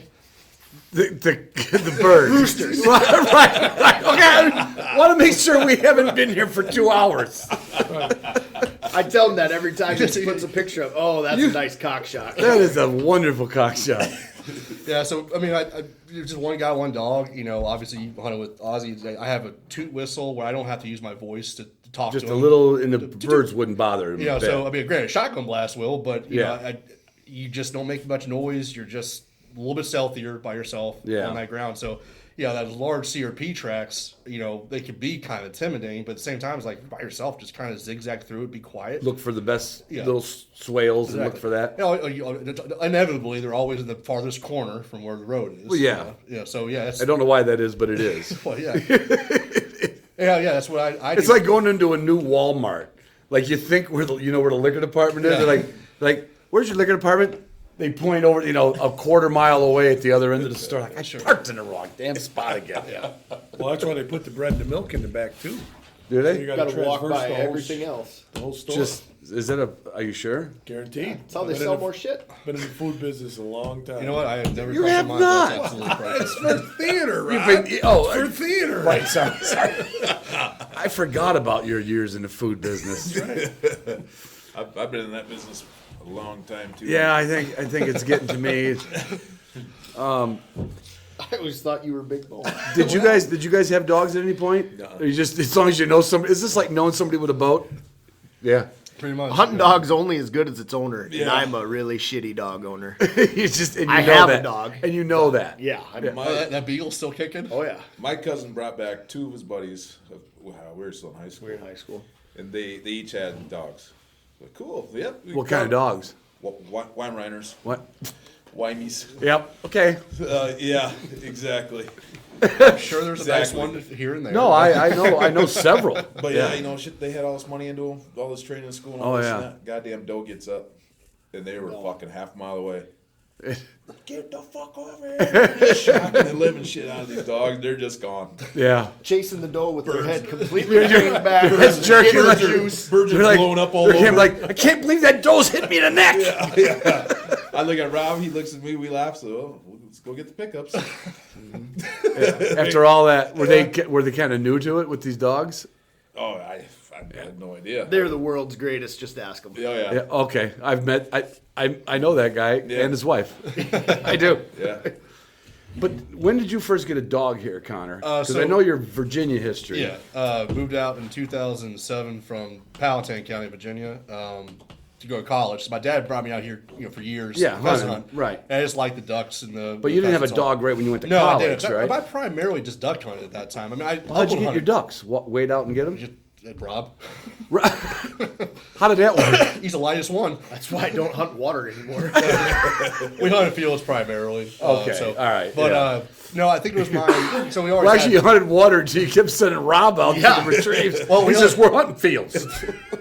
The bird. Roosters. right. Okay. I want to make sure we haven't been here for 2 hours. I tell him that every time he puts a picture of, oh, that's a nice cock shot. That is a wonderful cock shot. Yeah, so I mean, I just one guy, one dog. You know, obviously you hunted with Ozzy. I have a toot whistle where I don't have to use my voice to talk Just to a him. little, and the birds wouldn't bother him. You know, a bit. so I mean, granted, shotgun blast will, but you Yeah. know, you just don't make much noise. You're just a little bit stealthier by yourself Yeah. on that ground. So yeah, those large CRP tracks, you know, they can be kind of intimidating, but at the same time, it's like by yourself, just kind of zigzag through it, be quiet. Look for the best Yeah. little swales and look for that. You know, inevitably, they're always in the farthest corner from where the road is. Well, yeah. Yeah. So yeah, that's I don't know why that is, but it is. well, yeah. Yeah, that's what I do. It's like going into a new Walmart. Like you think where the where the liquor department is. Yeah. They're like, where's your liquor department? They point over, a quarter mile away at the other end of the store. Like, I parked in the wrong damn spot again. Yeah. Well, that's why they put the bread and the milk in the back too. Do You they? gotta Got to walk traverse by the whole everything else. The whole store. Are you sure? Guaranteed. That's how they Been in sell the- more shit. Been in the food business a long time. You know what? I have never. You crossed have my mind. not. That's absolutely priceless. For theater, right? For theater. Right, sorry. I forgot about your years in the food business. I've been in that business a long time too. Yeah, I think it's getting to me. I always thought you were big bone. Did you guys have dogs at any point? Or you just as long as you know somebody. Is this like knowing somebody with a boat? Yeah. Pretty much. Hunting dog's only as good as its owner, and Yeah. I'm a really shitty dog owner. You just and you I know have a that. dog. And you know that. Yeah, That beagle's still kicking. oh yeah. My cousin brought back two of his buddies. Wow, we were still in high school. We're in high school. And they each had dogs. Like, cool. Yep. we What kind of got- dogs? Weimaraners. What? Weimies. Yep. Okay. Yeah, exactly. I'm sure there's a nice Exactly. one here and there. No, I know several. But yeah, shit, they had all this money into them, all this training in school and all Oh, this yeah. and that. Goddamn doe gets up, and they were fucking half a mile away. Get the fuck over here! Shocking the living shit out of these dogs. They're just gone. Yeah. Chasing the doe with their head completely turned back. It's jerking Getting like the juice. Birds You're are like, blowing up all you're over. like, I can't believe that doe's hit me in the neck. I look at Rob. He looks at me. We laugh. So let's go get the pickups. After all that, were they kind of new to it with these dogs? Oh, I had no idea. They're the world's greatest. Just ask them. Oh yeah. Yeah. Okay. I know that guy and his wife. I do. Yeah. But when did you first get a dog here, Connor? Because I so- know your Virginia history. Yeah, moved out in 2007 from Powhatan County, Virginia, to go to college. So my dad brought me out here, for years. Yeah, pheasant hunting, hunt. right. And I just liked the ducks and the. But you didn't have a dog right when you went to No, college, I didn't. right? I primarily just duck hunted at that time. I mean, How'd you open get your hunted. ducks? Wait out and get them? Just Rob. How did that work? He's the lightest one. That's why I don't hunt water anymore. We hunted fields primarily. Okay, So, all right, But yeah. no, I think it was my. So we always Well, actually, you had, hunted water until you kept sending Rob out Yeah. to the retrieves. Well, we he says, we're hunting fields.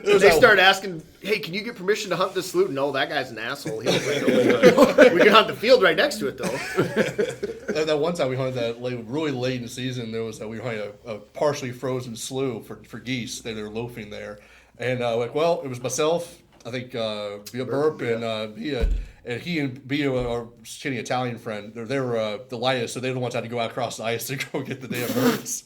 They start asking, "Hey, can you get permission to hunt this slough?" No, that guy's an asshole. He we can hunt the field right next to it, though. that one time we hunted that really late in the season. There was we hunted a partially frozen slough for geese. They were loafing there, and it was myself. I think Bia Burp and Bia. And he and Bia, our shitty Italian friend, they were the lightest, so they're the ones that had to go out across the ice to go get the damn birds.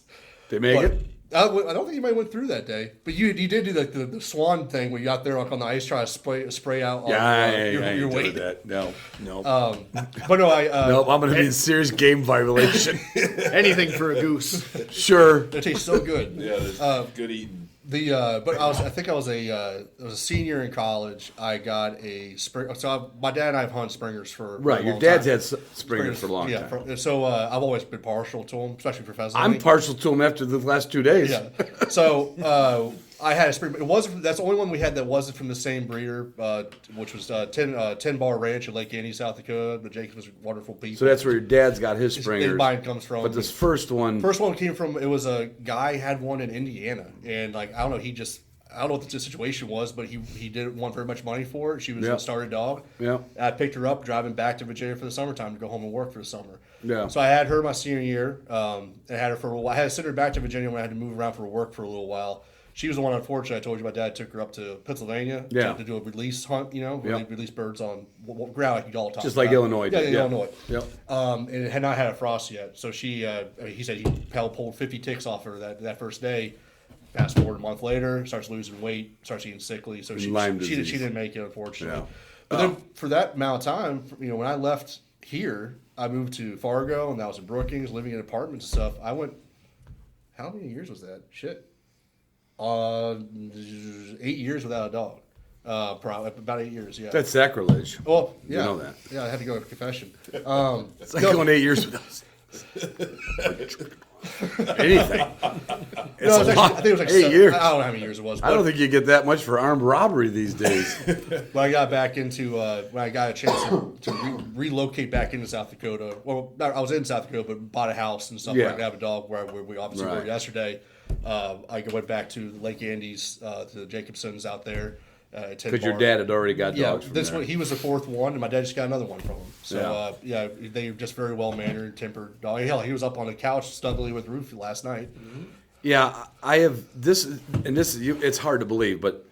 They make But it? I don't think anybody went through that day. But you did do the swan thing where you got there on the ice trying to spray out your weight. That. No. But no, No, I'm going to be in serious game violation. Anything for a goose. Sure. it tastes so good. Yeah. There's good eating. But I was a senior in college. I got a spring. So my dad and I have hunted springers for Right. a Your long dad's time. had springers for a long time. So I've always been partial to them, especially for pheasant. I'm hunting. partial to him after the last 2 days. Yeah. So I had a spring. That's the only one we had that wasn't from the same breeder, which was 10 Bar Ranch in Lake Annie, South Dakota. The Jacobs was wonderful people. So that's where your dad's got his springers. Mine comes from. But this first one. First one came from, it was a guy had one in Indiana, and I don't know, I don't know what the situation was, but he didn't want very much money for it. She was Yeah. a starter dog. Yeah. I picked her up driving back to Virginia for the summertime to go home and work for the summer. Yeah. So I had her my senior year, and had her for a while. I had to send her back to Virginia when I had to move around for work for a little while. She was the one, unfortunately, I told you my dad took her up to Pennsylvania to do a release hunt, where they release birds on ground like you all talk Just about. like Illinois did. Yeah, Illinois. Yep. And it had not had a frost yet. So she, he said he pulled 50 ticks off her that first day. Fast forward a month later, starts losing weight, starts getting sickly. So she didn't make it, unfortunately. Yeah. But then for that amount of time, when I left here, I moved to Fargo, and I was in Brookings, living in apartments and stuff. I went, how many years was that? Shit. 8 years without a dog. Probably about 8 years, yeah. That's sacrilege. Well, yeah. You know that. Yeah, I had to go to confession. It's like going 8 years without anything. No, I think it was like 8 years. I don't know how many years it was. I don't think you get that much for armed robbery these days. When I got back into, when I got a chance to relocate back into South Dakota, well, I was in South Dakota, but bought a house and stuff. Yeah. Where I could have a dog where we obviously Right. were yesterday. I went back to Lake Andes, to the Jacobsons out there. Because your dad had already got dogs from this there. one, he was the fourth one, and my dad just got another one from him. So, they're just very well-mannered, tempered dog. Hell, he was up on the couch stubbly with Ruf last night. Yeah, I have this, and it's hard to believe, but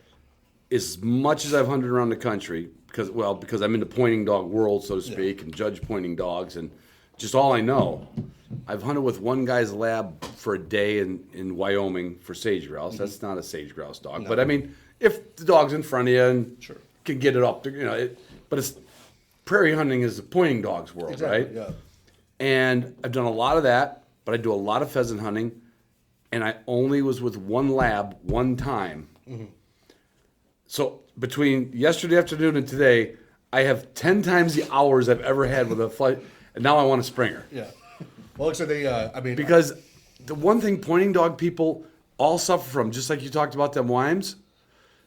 as much as I've hunted around the country, because I'm in the pointing dog world, so to speak, and judge pointing dogs, and just all I know, I've hunted with one guy's lab for a day in Wyoming for sage grouse. That's not a sage grouse dog, but I mean, if the dog's in front of you and can get it up, but it's prairie hunting is the pointing dogs world, Exactly, right? yeah. And I've done a lot of that, but I do a lot of pheasant hunting, and I only was with one lab one time. So between yesterday afternoon and today, I have 10 times the hours I've ever had with a flight, and now I want a Springer. Yeah. Well, so they, Because the one thing pointing dog people all suffer from, just like you talked about them Wimes,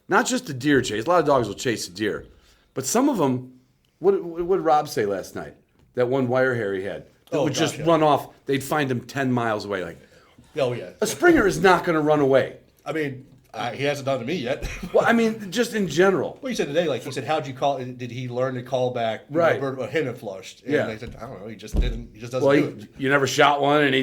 not just the deer chase. A lot of dogs will chase a deer, but some of them. What did Rob say last night? That one wire hair he had that would just run off. They'd find him 10 miles away. Like, a Springer is not going to run away. I mean, he hasn't done to me yet. Well, I mean, just in general. Well, you said today, like he said, how'd you call? Did he learn to call back? Right. A bird a hen had flushed. And Yeah. I said, I don't know. He just didn't. He just doesn't Well, do it. you never shot one, and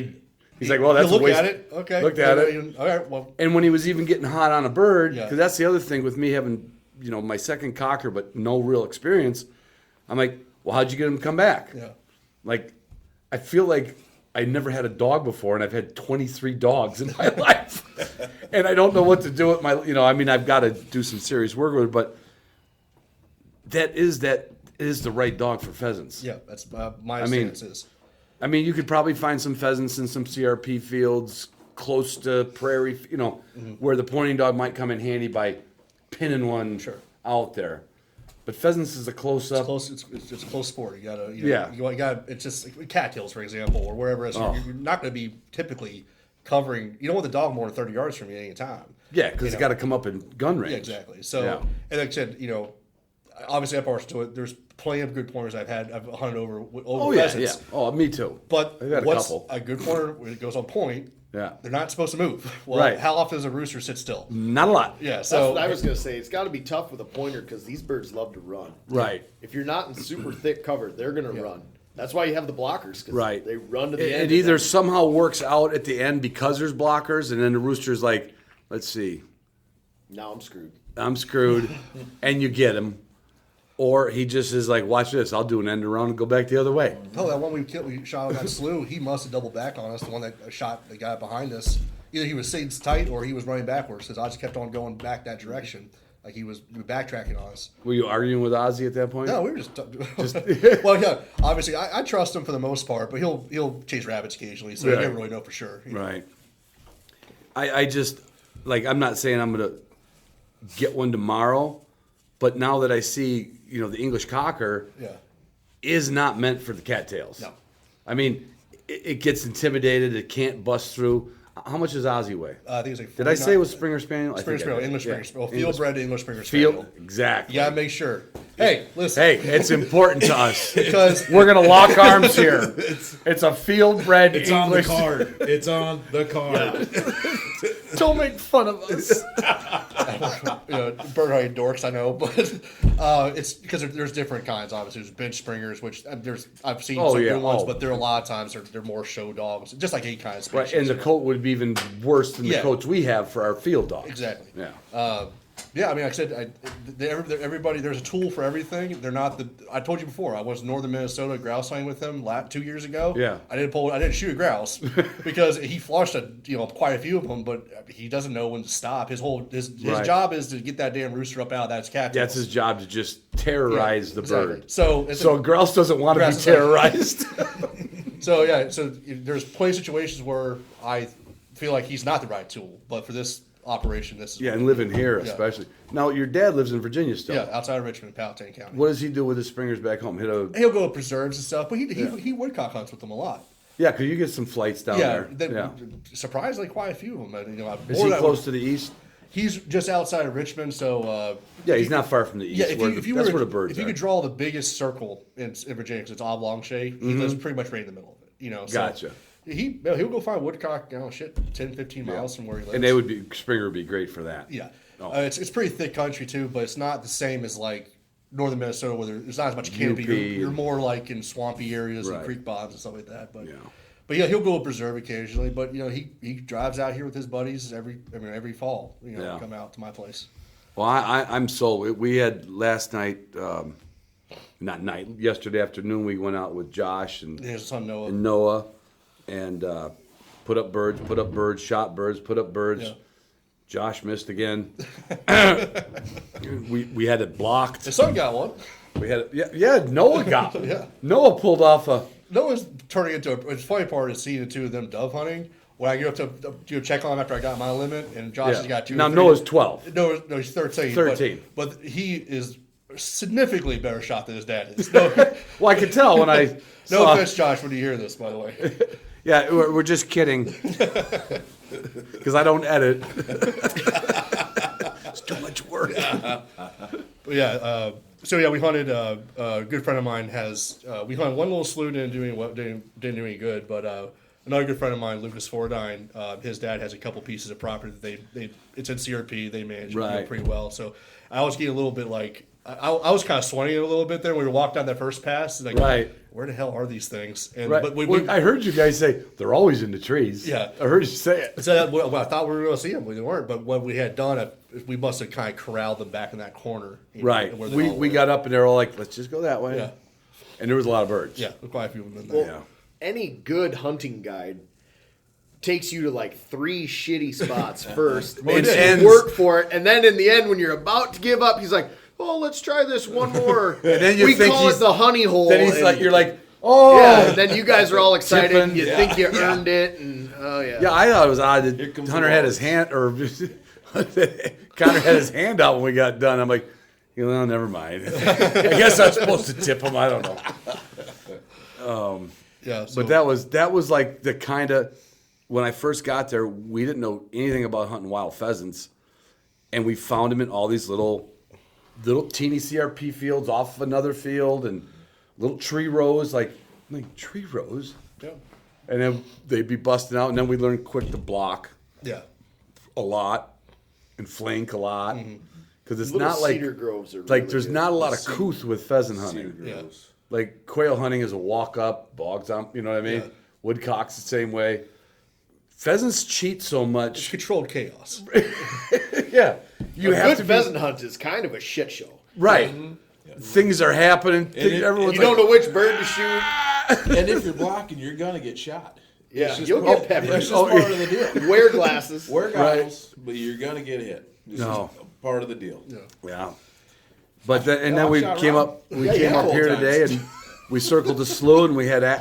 he's like, well, that's You look a waste. at it. Okay. Looked at it. All right. Well. And when he was even getting hot on a bird, Yeah. because that's the other thing with me having, my second cocker, but no real experience, I'm like, well, how'd you get him to come back? Yeah. Like, I feel like I never had a dog before, and I've had 23 dogs in my life. And I don't know what to do with my, I've got to do some serious work with it, but that is the right dog for pheasants. Yeah. That's my stance is. I mean, you could probably find some pheasants in some CRP fields close to prairie, where the pointing dog might come in handy by pinning one out there. But pheasants is a close up. It's a close sport. You gotta, Yeah. You gotta. It's just like cattails, for example, or wherever else. You're not going to be typically covering. You don't want the dog more than 30 yards from you at any time. Yeah, because it's got to come up in gun range. Yeah, exactly. So, Yeah. and like I said, obviously I'm partial to it. There's plenty of good pointers I've hunted over pheasants. Yeah. Oh, me too. But I've had a what's couple. a good pointer when it goes on point? Yeah. They're not supposed to move. Well, Right. how often does a rooster sit still? Not a lot. Yeah. That's So what I was going to say. It's got to be tough with a pointer because these birds love to run. Right. If you're not in super thick cover, they're going to run. That's why you have the blockers because Right. they run to the end. It either somehow works out at the end because there's blockers, and then the rooster's like, let's see, Now I'm screwed. I'm screwed, and you get him. Or he just is like, watch this, I'll do an end around and go back the other way. oh, that one we shot on that slew, he must have doubled back on us. The one that shot the guy behind us, either he was sitting tight or he was running backwards because I just kept on going back that direction, like he was backtracking on us. Were you arguing with Ozzy at that point? No, we were just well, yeah. Obviously, I trust him for the most part, but he'll chase rabbits occasionally, so Right. you never really know for sure. Right. I just, like, I'm not saying I'm going to get one tomorrow, but now that I see, the English cocker Yeah. is not meant for the cattails. No. I mean, it gets intimidated. It can't bust through. How much does Ozzy weigh? I think it's like Did I say it 49 was Springer Spaniel? I Springer think I Spaniel, did. English Yeah. Springer Spaniel, field-bred English Springer Field, Spaniel. exactly. You gotta make sure. Hey, listen. Hey, it's important to us. Because We're going to lock arms here. It's a field-bred It's English. on the card. It's on the card. Don't make fun of us. Bird hunting dorks, I know, but it's because there's different kinds. Obviously, there's bench springers, which I've seen some good ones, but there are a lot of times they're more show dogs, just like any kind of species. Right, and the coat would be even worse than the coats we have for our field dogs. Exactly. Yeah. Yeah, I mean, like I said, everybody, there's a tool for everything. They're not I told you before, I was in northern Minnesota grouse hunting with him 2 years ago. Yeah. I didn't shoot a grouse because he flushed quite a few of them, but he doesn't know when to stop. His job is to get that damn rooster up out of that cat. That's his job, to just terrorize the bird. So a grouse doesn't want to be terrorized. So there's plenty of situations where I feel like he's not the right tool, but for this operation, this is and living here especially. Now, your dad lives in Virginia still. Yeah, outside of Richmond, Powhatan County. What does he do with his springers back home? He'll go to preserves and stuff, but he woodcock hunts with them a lot. Yeah, because you get some flights down there. Surprisingly, quite a few of them. Is he close to the east? He's just outside of Richmond, so he's not far from the east. Yeah, that's where the birds If you could draw the biggest circle in Virginia, because it's oblong shape, he lives pretty much right in the middle of it. Gotcha. He'll go find woodcock, 10, 15 miles from where he lives. And Springer would be great for that. Yeah. It's pretty thick country too, but it's not the same as like northern Minnesota where there's not as much canopy. You're more like in swampy areas and creek bottoms and stuff like that. But he'll go to preserve occasionally. But he drives out here with his buddies every fall. Come out to my place. Well, I'm sold. We had last night. Yesterday afternoon, we went out with Josh and his son Noah. And put up birds, shot birds, put up birds. Yeah. Josh missed again. we had it blocked. His son got one. We had Noah got one. Yeah. Noah pulled off Noah's turning into the funny part is seeing the two of them dove hunting. When I go up to check on him after I got my limit, and Josh has got 2. Now Noah's 12. No, he's 13. 13. But he is significally better shot than his dad is. Well, I could tell when I No offense, Josh, when you hear this, by the way. Yeah, we're just kidding. Because I don't edit. It's too much work. So we hunted. A good friend of mine we hunted one little slough, didn't do any good, but another good friend of mine, Lucas Fordine, his dad has a couple pieces of property that it's in CRP. They manage it pretty well. So I was getting a little bit like. I was kind of sweating it a little bit there when we were walking down that first pass. Like, where the hell are these things? And, but I heard you guys say they're always in the trees. Yeah. I heard you say it. So I thought we were going to see them. We weren't. But what we had done, we must have kind of corralled them back in that corner. Right. We got up and they were all like, let's just go that way. Yeah. And there was a lot of birds. Yeah, quite a few of them in there. Well, any good hunting guide takes you to like 3 shitty spots first. And work for it. And then in the end, when you're about to give up, he's like, oh, let's try this one more. And then you think call it the honey hole. Then he's like, you're like, oh. Yeah, and then you guys are all excited. Tipping. You think you earned it. And Yeah, I thought it was odd that Hunter had his hand, or Connor had his hand out when we got done. I'm like, well, never mind. I guess I'm supposed to tip him. I don't know. But that was like the kind of, when I first got there, we didn't know anything about hunting wild pheasants. And we found them in all these little teeny CRP fields off of another field and little tree rows, like tree rows. Yeah. And then they'd be busting out, and then we learned quick to block. Yeah. A lot and flank a lot. Because it's little not like cedar groves are like really there's good. not a lot of couth with pheasant hunting. Yeah. Like quail hunting is a walk up, bogs on, you know what I mean? Yeah. Woodcock's the same way. Pheasants cheat so It's much. controlled chaos. Yeah. You a have good to be pheasant hunt is kind of a shit show. right. Things are happening. Everyone's You don't know which bird to shoot. And if you're blocking, you're gonna get shot. Yeah, It's just you'll part- get peppered. It's just part of the deal. Wear glasses. Wear goggles, but you're gonna get hit. It's No. just part of the deal. Yeah. But then I've we shot came around. up we Yeah, came yeah, up here times. today and we circled the slough and we had I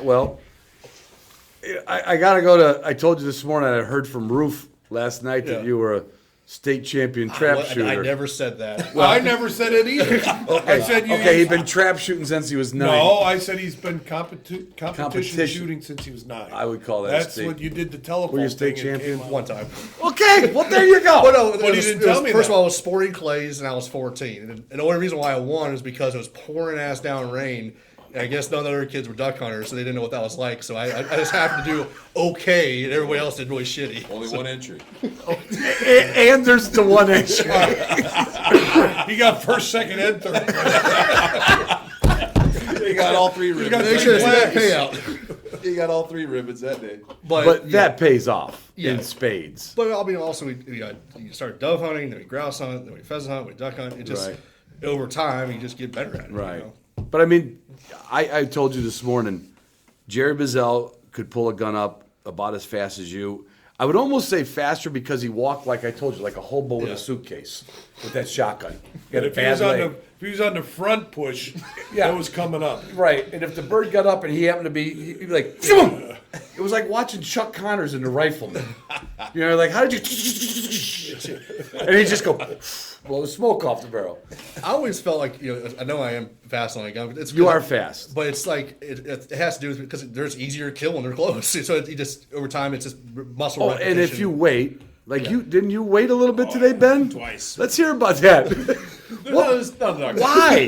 gotta go to I told you this morning I heard from Roof last night that Yeah. you were a state champion trap shooter. I never said that. Well, I never said it either. I said he'd been trap shooting since he was 9. No, I said he's been competition Competition. shooting since he was 9. I would call that That's state. what you did the telephone. Were you state thing and champion? came out. One time. Okay, well there you go. Well, no, But he didn't tell me First that. of all, I was sporting clays and I was 14. And the only reason why I won is because it was pouring ass down rain. I guess none of the other kids were duck hunters, so they didn't know what that was like. So I just happened to do okay, and everybody else did really shitty. Only one entry. And there's the one entry. He got first, second, and third. He got all 3 ribbons. They should have seen that payout. He got all 3 ribbons that day. But that pays off Yeah. in spades. But I mean, also you start dove hunting, then we grouse hunt, then we pheasant hunt, we duck hunt. It just Right. over time you just get better at it. Right. You know? But I mean, I told you this morning, Jerry Bizzell could pull a gun up about as fast as you. I would almost say faster because he walked, like I told you, like a hobo with Yeah. a suitcase with that shotgun. He had a If he was bad on leg. if he was on the front push, Yeah. that was coming up. Right, and if the bird got up and he happened to be, he'd be like, "Phew!" It was like watching Chuck Connors in The Rifleman. You know, like, how did you? And he'd just go, blow the smoke off the barrel. I always felt like I know I am fast on a gun, but it's You are fast. But it's like it has to do with because there's easier to kill when they're close. So you just over time it's just muscle. Oh, repetition. and if you wait, like didn't you wait a little bit today, Ben? Twice. Let's hear about that. What? Why?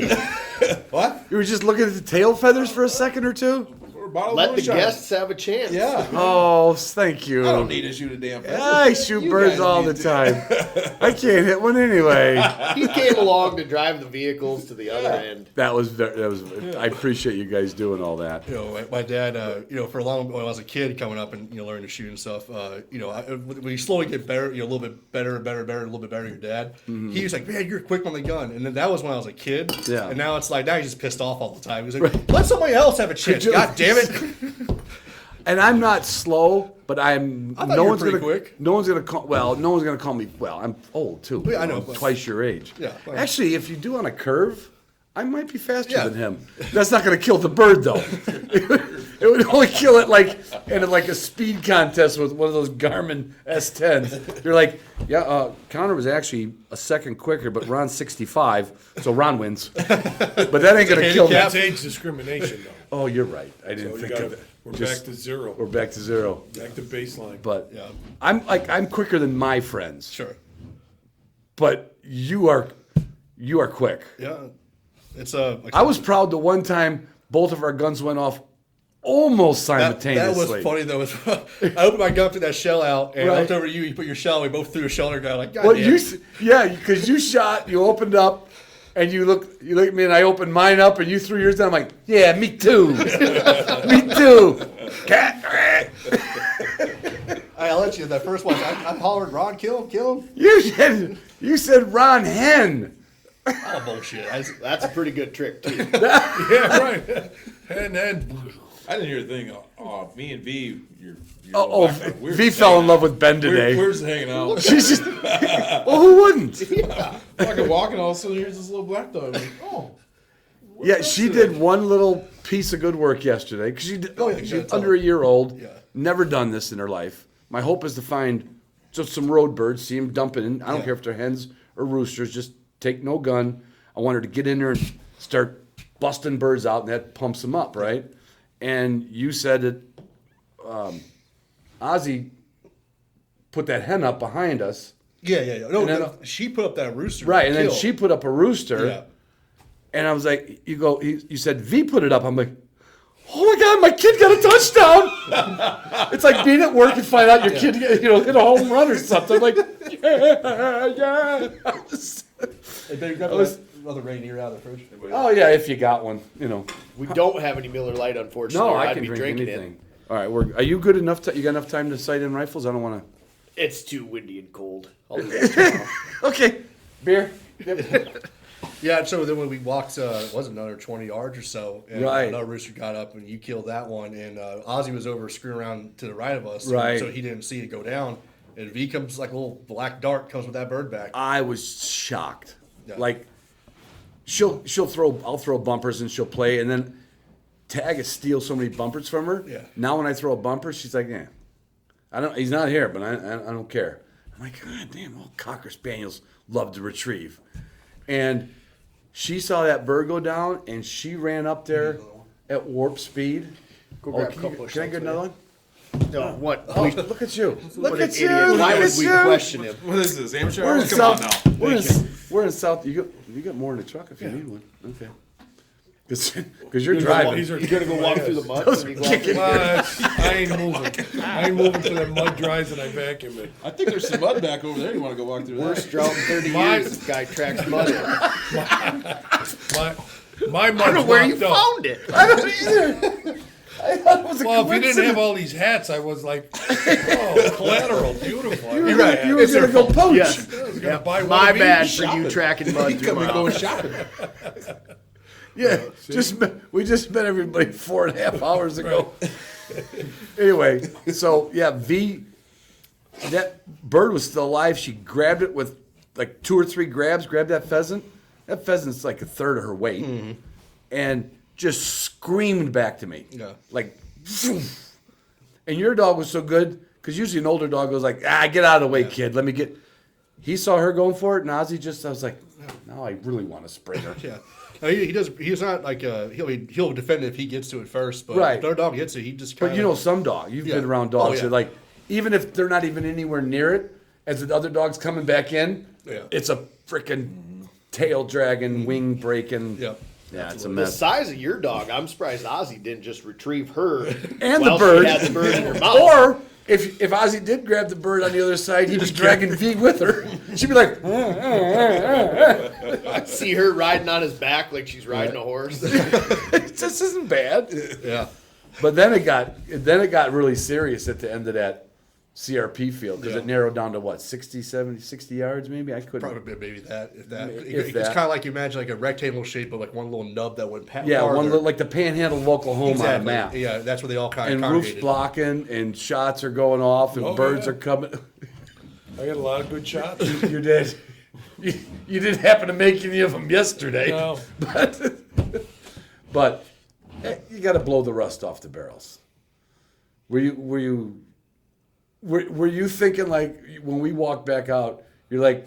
What? You were just looking at the tail feathers for a second or two? We're bottle Let the moonshine. guests have a chance. Yeah. Oh, thank you. I don't need to shoot a damn pheasant. I shoot You birds guys all the need to. time. I can't hit one anyway. He came along to drive the vehicles to the other end. That was. I appreciate you guys doing all that. My dad, for a long when I was a kid coming up and learning to shoot and stuff, when you slowly get better, a little bit better, a little bit better than your dad. He was like, "Man, you're quick on the gun," and then that was when I was a kid. Yeah. And now it's like now he's just pissed off all the time. He's like, "Let somebody else have a chance." you- God damn it! And I'm not slow, but I'm. I thought you were pretty quick. No one's gonna call. Well, no one's gonna call me. Well, I'm old too. Yeah, I know, I'm but- twice your age. Yeah, well- Actually, if you do on a curve, I might be faster Yeah. than him. That's not gonna kill the bird though. It would only kill it like in like a speed contest with one of those Garmin S10s. You're like, yeah, Connor was actually a second quicker, but Ron's 65, so Ron wins. But that ain't gonna kill me. That's age discrimination, though. Oh, you're right. I didn't So you think gotta, of it. we're Just- back to zero. We're back to zero. Back to baseline. But Yeah. I'm quicker than my friends. Sure. But you are quick. Yeah. It's I was proud the one time both of our guns went off almost That simultaneously. was funny though. I opened my gun, threw that shell out, and I Right. looked over at you. You put your shell. We both threw a shell in our gun. Like, God Well, damn. because you shot, you opened up, and you looked at me, and I opened mine up, and you threw yours down. I'm like, yeah, me too, me too. Cat. I'll let you. That first one, I hollered, "Ron, kill him!" You said Ron Hen. Oh bullshit! That's a pretty good trick too. Yeah, right. And then I didn't hear a thing. Me and V, your Oh, wife, we were V just fell in hanging love out. with Ben today. We're just hanging out. She's just. Well, who wouldn't? Fucking walking, all of a sudden here's this little black dog. I'm like, oh. Yeah, she did one little piece of good work yesterday because she's under a year old, Yeah. never done this in her life. My hope is to find just some road birds, see them dumping in. I don't care if they're hens or roosters, just take no gun. I want her to get in there and start busting birds out, and that pumps them up, right? And you said that Ozzy put that hen up behind us, Yeah. No, And then- she put up that rooster. right? And then kill. she put up a rooster. Yeah. And I was like, you said V put it up. I'm like, oh my God, my kid got a touchdown. It's like being at work and find out your kid, hit a home run or something. Like, yeah. Hey, babe, grab another reindeer out of the fridge. Oh yeah, if you got one, We don't have any Miller Lite, unfortunately. No, or I I'd can be drink drinking anything. All right, are you good enough? You got enough time to sight in rifles? I don't want it. It's too windy and cold. I'll do that tomorrow. to. Okay, beer. Yeah, so then when we walked, it was another 20 yards or so, and Right. another rooster got up and you killed that one, and Ozzy was over screwing around to the right of us, Right. so he didn't see it go down, and V comes like a little black dart, comes with that bird back. I was shocked. Yeah. Like, I'll throw bumpers and she'll play, and then Tag has steal so many bumpers from her. Yeah. Now when I throw a bumper, she's like, he's not here, but I don't care. I'm like, God damn, all Cocker Spaniels love to retrieve. And she saw that bird go down, and she ran up there at warp speed. Go grab a can couple of I shots, get another man. one? No, what? Look at you. Look What an at you. idiot. Look Why at would we you. question him? What is this, amateur? We're in Come on South. now. We're in South. You got more in the truck if you need one. Okay. Because you're driving. These are You're gonna go walk through the mud. Those when you are go out kicking. there? I ain't moving. I ain't moving till that mud dries and I vacuum it. I think there's some mud back over there. You want to go walk through Worst that? drought in 30 My- years. This guy tracks mud in. My mud's I don't know where you locked up. found it. I don't either. I thought it was a Well, if you didn't coincidence. have all these hats, I was like, oh, collateral, beautiful. You're right. You were going to go poach. Yes. gonna buy one My of bad each. for you tracking mud through Come my and go house. shopping. Yeah, we just met everybody 4.5 hours ago. Anyway, so yeah, that bird was still alive. She grabbed it with like 2 or 3 grabs. Grabbed that pheasant. That pheasant's like a third of her weight, and just screamed back to me. Yeah. Like, and your dog was so good because usually an older dog goes like, get out of the way, kid. Let me get. He saw her going for it, and Ozzy I was like, no, I really want to spray her. Yeah. No, he does. He's not like he'll defend it if he gets to it first, but Right. if their dog hits it, he just. But Kinda, you know, some dog. You've Yeah. been around Oh, dogs yeah. that like, even if they're not even anywhere near it, as the other dog's coming back in, Yeah. it's a freaking tail dragging, wing breaking. Yeah. Yeah, it's a The mess. size of your dog, I'm surprised Ozzy didn't just retrieve her And while the bird. She had the bird in her mouth. Or if Ozzy did grab the bird on the other side, he'd be dragging V with her. She'd be like, I see her riding on his back like she's riding a horse. this isn't bad. Yeah. But then it got really serious at the end of that CRP field because it narrowed down to what, 60, 70, 60 yards maybe? I couldn't. Probably maybe that. If that. If It's that. kind of like you imagine like a rectangle shape of like one little nub that went past. Yeah, one little, like the panhandle of Oklahoma on a Exactly. map. Yeah, that's where they all kind of And roof's congregated. blocking, and shots are going off, and Oh, birds yeah. are coming. I got a lot of good shots. You did. You didn't happen to make any of them yesterday. No. But you got to blow the rust off the barrels. Were you thinking like when we walked back out, you're like,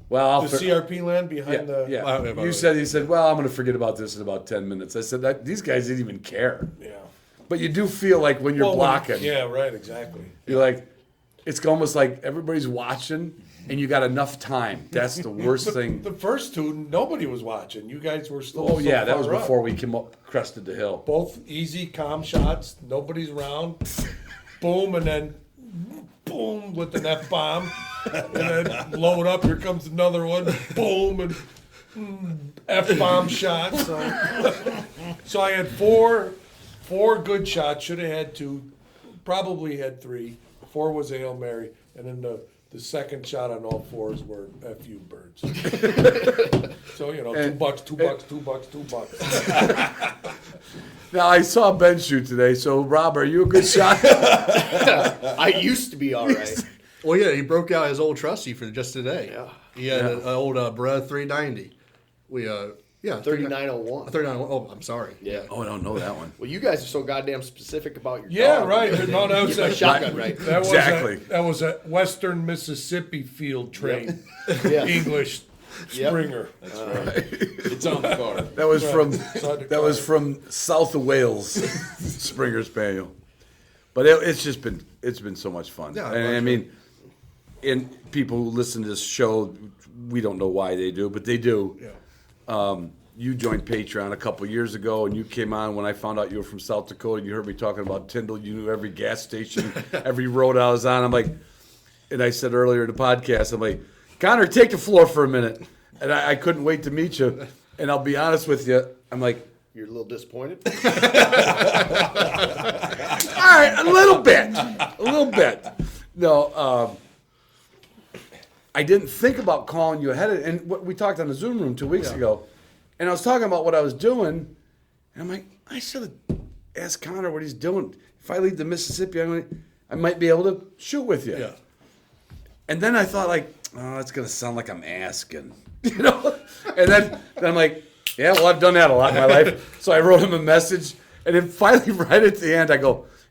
well, I'll The CRP land behind the. yeah. You said, well, I'm going to forget about this in about 10 minutes. I said, these guys didn't even care. Yeah. But you do feel like when you're Well, blocking, Yeah, right, exactly. you're like, it's almost like everybody's watching and you got enough time. That's the worst thing. The first two, nobody was watching. You guys were still. Oh, so yeah, that was far up. before we came up, crested the hill. Both easy, calm shots. Nobody's around. Boom, and then boom with an F bomb, and then blow it up. Here comes another one. Boom and F bomb shot. So I had four good shots. Should have had 2. Probably had 3. 4 was a Hail Mary, and then the second shot on all 4s were FU birds. So $2, $2. Now, I saw Ben shoot today, so Rob, are you a good shot? I used to be all right. Well, yeah, he broke out his old trusty for just today. Yeah. He had an old Brad 390. We 3901. 39. Oh, I'm sorry. Yeah. Oh, I don't know that one. Well, you guys are so goddamn specific about your Yeah, dog. right. You No, that was get my a shotgun right. That was Exactly. that was a Western Mississippi field train. Yeah. English Yep. Springer. That's right. It's on the card. That was from Inside the that was car. from south of Wales, Springer Spaniel. But it's been so much fun. Yeah, and I mean, and people who listen to this show, we don't know why they do, but they do. Yeah. You joined Patreon a couple years ago, and you came on when I found out you were from South Dakota. You heard me talking about Tyndall. You knew every gas station, every road I was on. I'm like, and I said earlier in the podcast, I'm like, Connor, take the floor for a minute. And I couldn't wait to meet you. And I'll be honest with you, I'm like, You're a little disappointed. all right, a little bit. No, I didn't think about calling you ahead of it. And we talked on the Zoom room 2 weeks ago, and I was talking about what I was doing, and I'm like, I should have asked Connor what he's doing. If I leave to Mississippi, I might be able to shoot with you. Yeah. And then I thought, like, oh, it's going to sound like I'm asking, And then I'm like, yeah, well, I've done that a lot in my life. So I wrote him a message, and then finally, right at the end,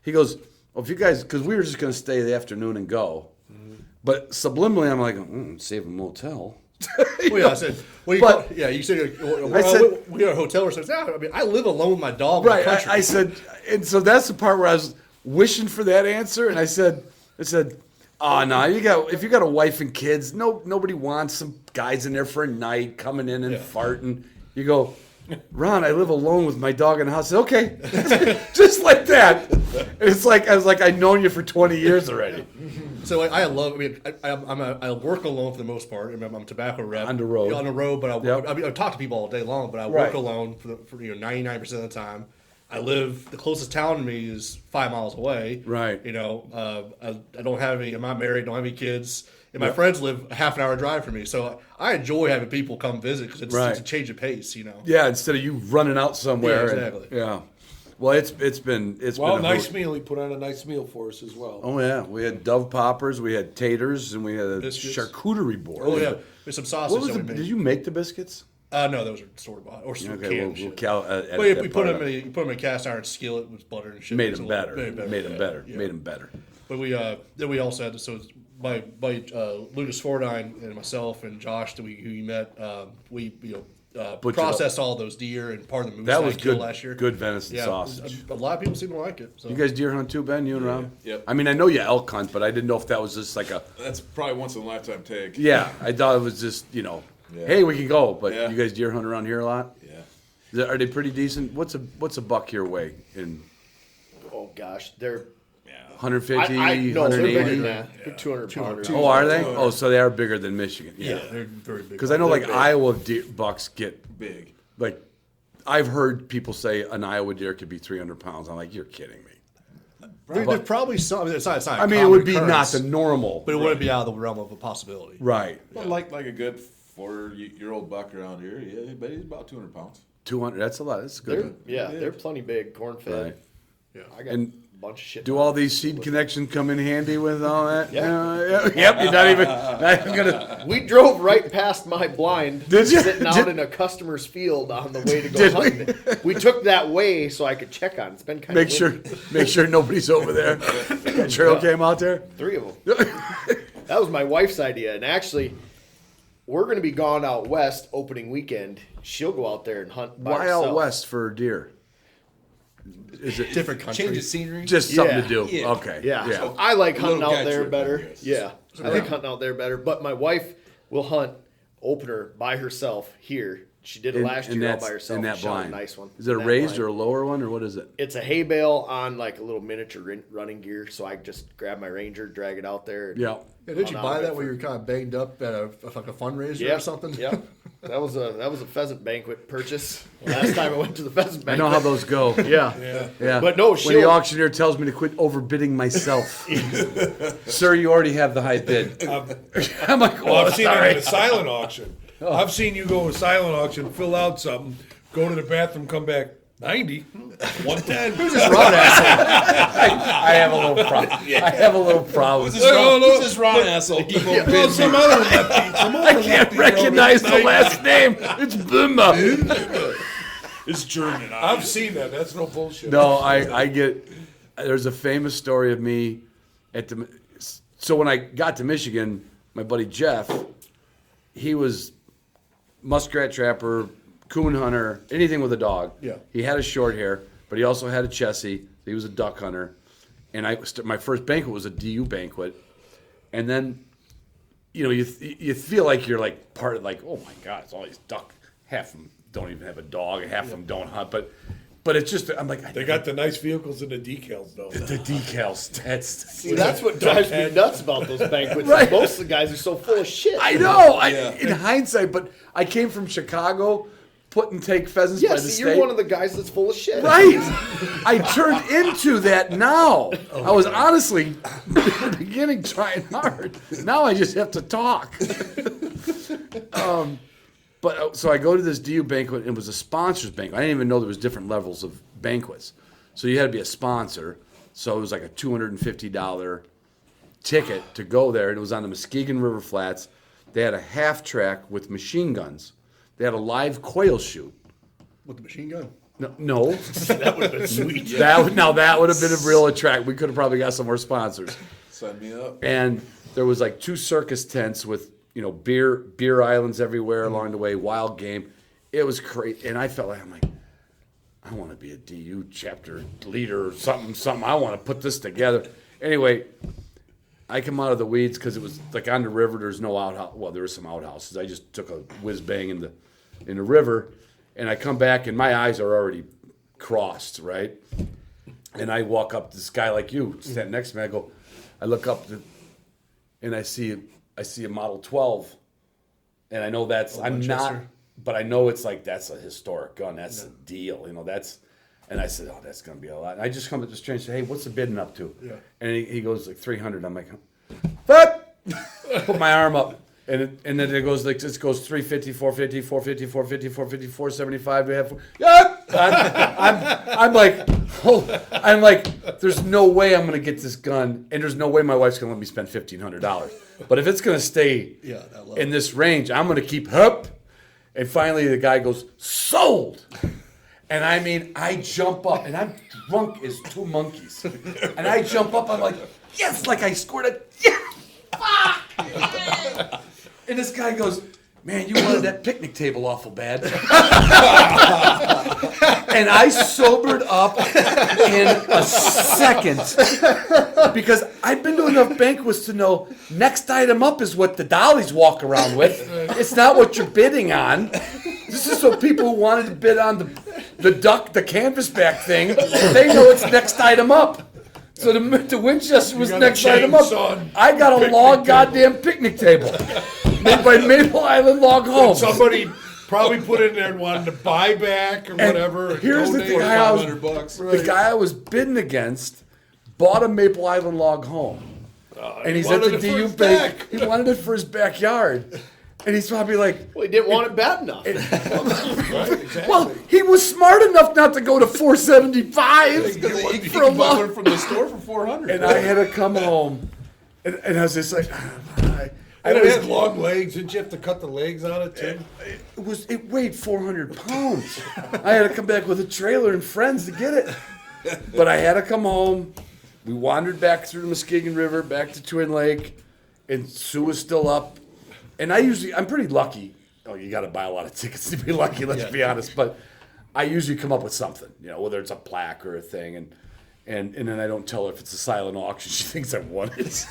he goes, well, if you guys, because we were just going to stay the afternoon and go. But subliminally, I'm like, save a motel. Well, yeah, I said, well, you said, we got a hotel or something. I mean, I live alone with my dog. Right. In the country. I said, and so that's the part where I was wishing for that answer, and I said, oh no, if you got a wife and kids, nobody wants some guys in there for a night coming in and farting. You go, Ron, I live alone with my dog in the house. I said, okay, just like that. It's like I was like, I've known you for 20 years already. So I work alone for the most part. I'm a tobacco rep On the road. On the road, but Yep. I talk to people all day long. But I Right. work alone for 99% of the time. I live. The closest town to me is 5 miles away. Right. I don't have any. I'm not married. Don't have any kids. And my friends live a half an hour drive from me. So I enjoy having people come visit because it's a change of pace. Yeah, instead of you running out somewhere. Yeah, exactly. Yeah. Well, it's been Well, a nice hoot. meal. He put on a nice meal for us as well. Oh yeah, we had dove poppers, we had taters, and we had a Biscuits. charcuterie board. Oh yeah, there's some sausage What was that we the, made. did you make the biscuits? No, those are store bought or Okay, canned. we'll shit. edit But if that we part put out. them in a cast iron skillet with butter and shit. Made it's them a little- better. Made them better. yeah. Made them better. But then we also had so my Lucas Fordine and myself and Josh who you met we Butchered processed all those deer and part of the moose That I was killed good. last year. Good venison Yeah, sausage. a lot of people seem to like it. So. You guys deer hunt too, Ben? You and Rob? Yep. I mean, I know you elk hunt, but I didn't know if that was just like a. That's probably once in a lifetime take. Yeah, I thought it was just Yeah. hey, we can go. But Yeah. you guys deer hunt around here a lot. Yeah. Are they pretty decent? What's a buck your way in Oh gosh, they're 150, no, they're bigger 180? than that. They're 200 pounders. Oh, are they? Oh, so they are bigger than Michigan. yeah, they're very big. Because I know like Iowa bucks get Big. like I've heard people say an Iowa deer could be 300 pounds. I'm like, you're kidding me. There's probably some. I mean, it's not. I mean, it would be not the normal. but it wouldn't be out of the realm of a possibility. Right. Well, like a good 4-year-old buck around here, yeah, but he's about 200 pounds. 200. That's a lot. That's good. They're plenty big, corn fed. Right. Yeah. I got And a bunch of shit. Do all these seed connections come in handy with all that? Yeah. Yep. You're not even gonna. We drove right past my blind, Did you? sitting out in a customer's field on the way to go Did we? hunting. We took that way so I could check on it. It's been kind Make of sure nobody's over there. Trail came out there. 3 of them. That was my wife's idea, and actually, we're going to be gone out west opening weekend. She'll go out there and hunt by Why herself. out west for deer? Is it Different country. Change of scenery. just something Yeah. to do? Yeah. Okay. Yeah, so I like hunting Little out guy there trip, I better. guess. Yeah, I like hunting out there better. But my wife will hunt opener by herself here. She did it last year all by herself. In that She shot blind. a nice one. Is it a In that raised blind. or a lower one, or what is it? It's a hay bale on like a little miniature running gear, so I just grab my Ranger, drag it out there. And Yeah. Yeah, did you hunt out buy that with when her. you were kind of banged up at like a fundraiser Yeah, or something? Yeah, that was a pheasant banquet purchase. Last time I went to the pheasant I banquet. know how those go. Yeah. Yeah. But no, when the she'll- auctioneer tells me to quit overbidding myself. Sir, you already have the high bid. I'm like, oh, Well, I've seen it sorry. at a silent auction. I've seen you go to a silent auction, fill out something, go to the bathroom, come back 90, 110. Who's this I have a little problem. I have a little problem. Who's this Ron asshole? Keep on Well, bidding some me. other lefty. Some other I can't lefty recognize the wrote it. last name. It's Bumba. It's German. I've seen that. That's no bullshit. No, I get. There's a famous story of me at the. So when I got to Michigan, my buddy Jeff, he was muskrat trapper, coon hunter, anything with a dog. Yeah. He had a short hair, but he also had a Chessie. He was a duck hunter, and my first banquet was a DU banquet, and then, you feel like you're like part of like, oh my God, it's all these duck. Half of them don't even have a dog, and half of them don't hunt, but it's just I'm like They got the nice vehicles and the decals, though. the decals. See, that's what drives me nuts about those banquets. Right. Most of the guys are so full of shit. I know. In hindsight, but I came from Chicago, put and take pheasants by Yeah, the see, state. you're one of the guys that's full of shit. Right. I turned into that now. I was honestly in the beginning trying hard. Now I just have to talk. But so I go to this DU banquet, and it was a sponsors banquet. I didn't even know there was different levels of banquets. So you had to be a sponsor. So it was like a $250 ticket to go there, and it was on the Muskegon River Flats. They had a half track with machine guns. They had a live quail shoot. With the machine gun. No. That would have been sweet. That would have been a real attract. We could have probably got some more sponsors. Sign me up. And there was like 2 circus tents with beer islands everywhere along the way, wild game. It was great, and I felt like I want to be a DU chapter leader or something. I want to put this together. Anyway, I come out of the weeds because it was like on the river. There's no outhouse. Well, there were some outhouses. I just took a whiz bang in the river, And I come back, and my eyes are already crossed, right? And I walk up to this guy like you, standing next to me. I look up, and I see a Model 12, and I know that's I'm not, but I know it's like that's a historic gun. That's a deal, And I said, oh, that's gonna be a lot. And I just come to the stranger and say, hey, what's the bidding up to? Yeah. And he goes like 300. I'm like, but put my arm up. And then it goes like this goes 350, 450, 450, 450, 450, 475. We have I'm like, there's no way I'm gonna get this gun, and there's no way my wife's gonna let me spend $1,500. But if it's gonna stay in this range, I'm gonna keep up. And finally the guy goes, sold. And I mean, I jump up, and I'm drunk as two monkeys. And I jump up, I'm like, yes, like I scored a And this guy goes, man, you wanted that picnic table awful bad. And I sobered up in a second because I've been to enough banquets to know next item up is what the dollies walk around with. It's not what you're bidding on. This is so people who wanted to bid on the canvas back thing, they know it's next item up. So the Winchester was next item up. I got a log goddamn picnic table made by Maple Island Log Homes. Somebody probably put it in there and wanted to buy back or whatever. Here's the thing: the guy I was bidding against bought a Maple Island Log home, and he's at the DU bank. He wanted it for his backyard. And he's probably like, well, he didn't want it bad enough. Right, exactly. Well, he was smart enough not to go to 475 He can buy one from the store for 400. And I had to come home, and I was just like, And it had long legs. Didn't you have to cut the legs on it too? It weighed 400 pounds. I had to come back with a trailer and friends to get it. But I had to come home. We wandered back through the Muskegon River, back to Twin Lake, and Sue was still up. And I'm pretty lucky. Oh, you got to buy a lot of tickets to be lucky, let's be honest. But I usually come up with something, whether it's a plaque or a thing. And then I don't tell her if it's a silent auction. She thinks I won it.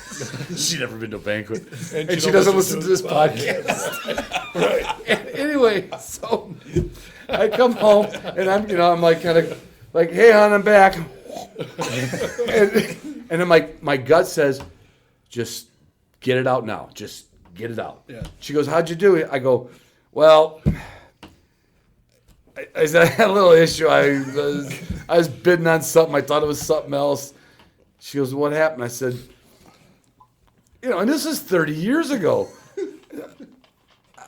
She's never been to a banquet. And she doesn't listen to this podcast. Right. Anyway, so I come home and I'm like kind of like, hey, hon, I'm back. and then my gut says, just get it out now. Just get it out. Yeah. She goes, how'd you do it? I go, well, I said I had a little issue. I was bidding on something. I thought it was something else. She goes, what happened? I said, and this is 30 years ago.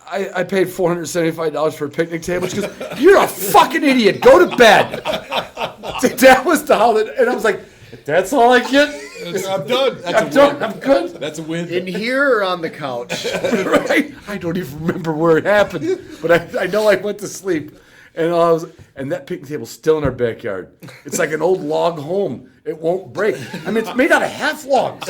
I paid $475 for a picnic table. She goes, you're a fucking idiot. Go to bed. That was the holiday. And I was like, that's all I get? I'm done. I'm good. That's a win. In here or on the couch? Right? I don't even remember where it happened, but I know I went to sleep. And that picnic table's still in our backyard. It's like an old log home. It won't break. I mean, it's made out of half logs.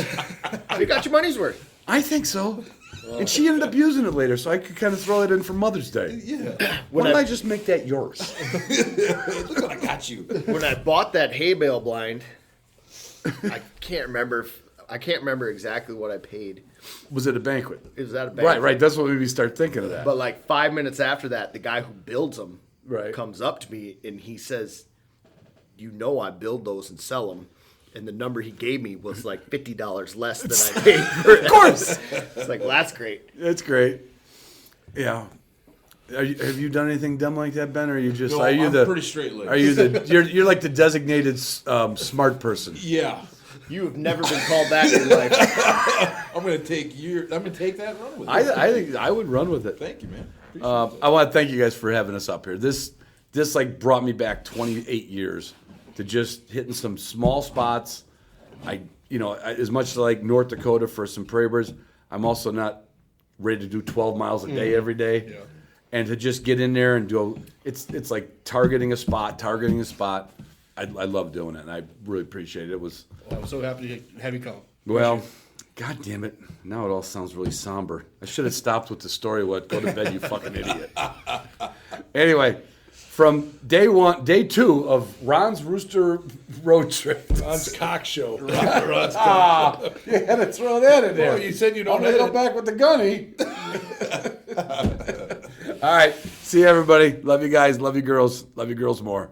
You got your money's worth. I think so. And she ended up using it later, so I could kind of throw it in for Mother's Day. Yeah. Why don't I just make that yours? Look what I got you. When I bought that hay bale blind, I can't remember exactly what I paid. Was it a banquet? It was at a banquet. Right. That's what made me start thinking of that. But like 5 minutes after that, the guy who builds them Right. comes up to me and he says, I build those and sell them. And the number he gave me was like $50 less than I paid for it. Of course. It's like, well, that's great. That's great. Yeah. Have you done anything dumb like that, Ben? Or are you just? No, I'm pretty straight laced. Are you you're like the designated smart person? Yeah. You have never been called back in your life. I'm gonna take that and run with it. I think I would run with it. Thank you, man. I want to thank you guys for having us up here. This like brought me back 28 years to just hitting some small spots. As much as I like North Dakota for some prairie birds, I'm also not ready to do 12 miles a day every day. Yeah. And to just get in there and do it's like targeting a spot. I love doing it, and I really appreciate it. Well, I'm so happy to have you come. Well, God damn it. Now it all sounds really somber. I should have stopped with the story, go to bed, you fucking idiot. Anyway, from day 2 of Ron's Rooster road trip. Ron's cock show. Ron's cock show. You had to throw that in there. Well, you said you don't I'm going to go back with the gunny. All right. See you, everybody. Love you guys. Love you girls. Love you girls more.